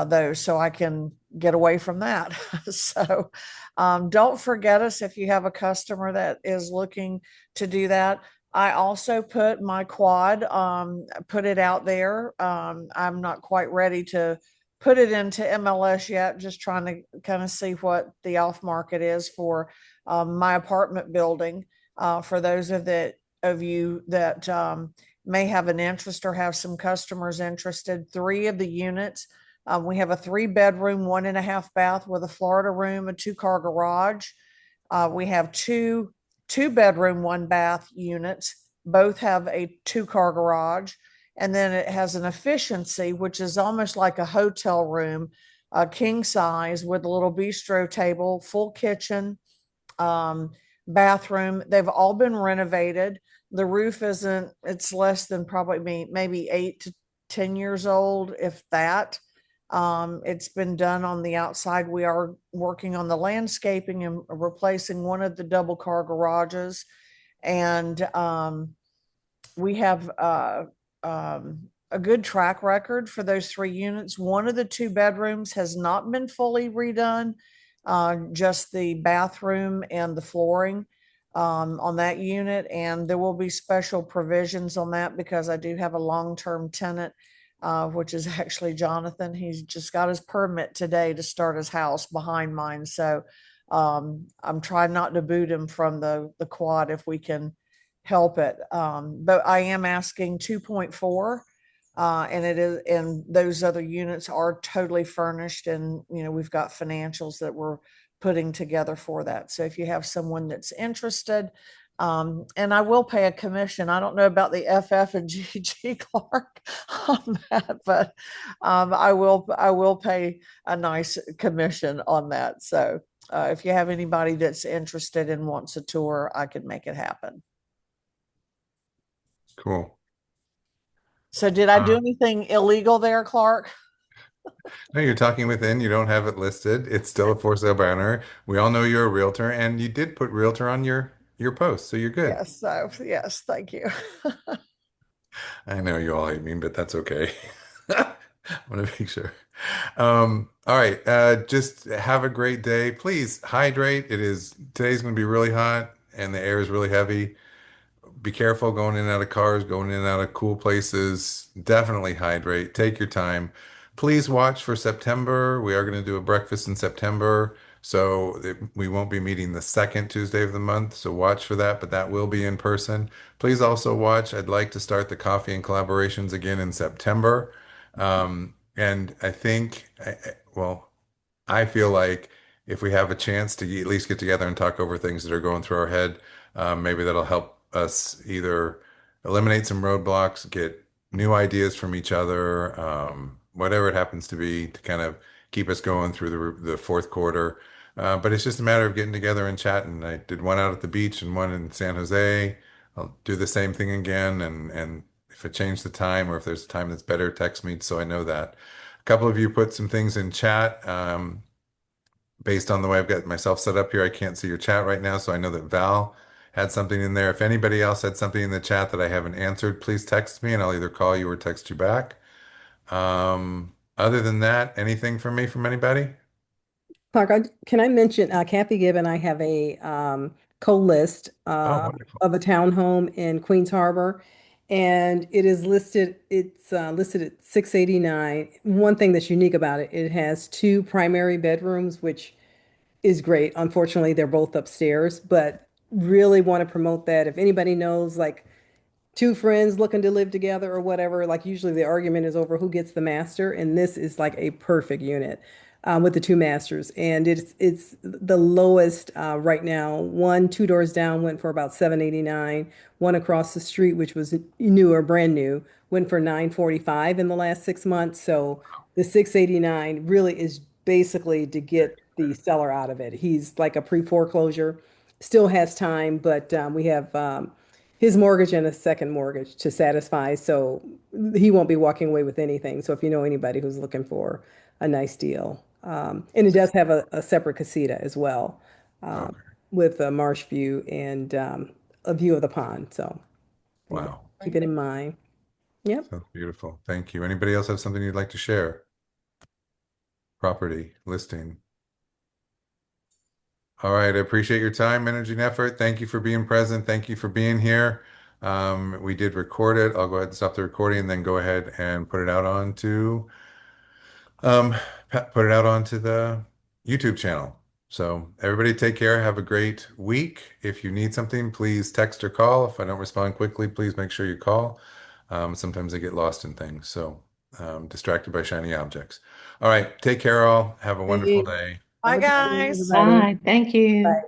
those, so I can get away from that. So don't forget us if you have a customer that is looking to do that. I also put my quad, put it out there. I'm not quite ready to put it into MLS yet, just trying to kind of see what the off market is for my apartment building. For those of you that may have an interest or have some customers interested, 3 of the units. We have a 3-bedroom, 1.5 bath with a Florida room, a 2-car garage. We have 2-bedroom, 1-bath units. Both have a 2-car garage. And then it has an efficiency, which is almost like a hotel room, king size with a little bistro table, full kitchen, bathroom. They've all been renovated. The roof it's less than probably maybe 8 to 10 years old, if that. It's been done on the outside. We are working on the landscaping and replacing one of the double car garages. And we have a good track record for those 3 units. One of the 2 bedrooms has not been fully redone, just the bathroom and the flooring on that unit. And there will be special provisions on that because I do have a long-term tenant, which is actually Jonathan. He's just got his permit today to start his house behind mine. So I'm trying not to boot him from the quad if we can help it. But I am asking 2.4 and those other units are totally furnished, and we've got financials that we're putting together for that. So if you have someone that's interested, and I will pay a commission. I don't know about the FF and GG Clark on that, but I will pay a nice commission on that. So if you have anybody that's interested and wants a tour, I can make it happen. Cool. So did I do anything illegal there, Clark? No, you're talking within. You don't have it listed. It's still a for sale banner. We all know you're a realtor, and you did put realtor on your post, so you're good. Yes. So yes, thank you. I know you all hate me, but that's okay. I want to make sure. All right. Just have a great day. Please hydrate. Today's going to be really hot and the air is really heavy. Be careful going in and out of cars, going in and out of cool places. Definitely hydrate. Take your time. Please watch for September. We are going to do a breakfast in September. So we won't be meeting the second Tuesday of the month. So watch for that, but that will be in person. Please also watch. I'd like to start the coffee and collaborations again in September. And I think, well, I feel like if we have a chance to at least get together and talk over things that are going through our head, maybe that'll help us either eliminate some roadblocks, get new ideas from each other, whatever it happens to be, to kind of keep us going through the fourth quarter. But it's just a matter of getting together and chatting. I did one out at the beach and one in San Jose. I'll do the same thing again, and if I change the time or if there's a time that's better, text me so I know that. A couple of you put some things in chat. Based on the way I've got myself set up here, I can't see your chat right now, so I know that Val had something in there. If anybody else had something in the chat that I haven't answered, please text me and I'll either call you or text you back. Other than that, anything from me from anybody? Clark, can I mention Kathy Gibb and I have a co-list Oh, wonderful. of a townhome in Queens Harbor, and it's listed at 689. One thing that's unique about it, it has two primary bedrooms, which is great. Unfortunately, they're both upstairs, but really want to promote that. If anybody knows, like, two friends looking to live together or whatever, like usually the argument is over who gets the master, and this is like a perfect unit with the two masters, and it's the lowest right now. One two doors down went for about 789. One across the street, which was new or brand new, went for 945 in the last 6 months. So the 689 really is basically to get the seller out of it. He's like a pre-foreclosure, still has time, but we have his mortgage and a second mortgage to satisfy. So he won't be walking away with anything. So if you know anybody who's looking for a nice deal. And it does have a separate casita as well, Okay. with a marsh view and a view of the pond. So Wow. keep it in mind. Yep. Sounds beautiful. Thank you. Anybody else have something you'd like to share? Property listing. All right. I appreciate your time, energy, and effort. Thank you for being present. Thank you for being here. We did record it. I'll go ahead and stop the recording and then go ahead and put it out onto the YouTube channel. So everybody take care. Have a great week. If you need something, please text or call. If I don't respond quickly, please make sure you call. Sometimes I get lost in things, so distracted by shiny objects. All right. Take care, all. Have a wonderful day. Bye, Have a good day, guys. everybody. Bye. Thank you. Bye.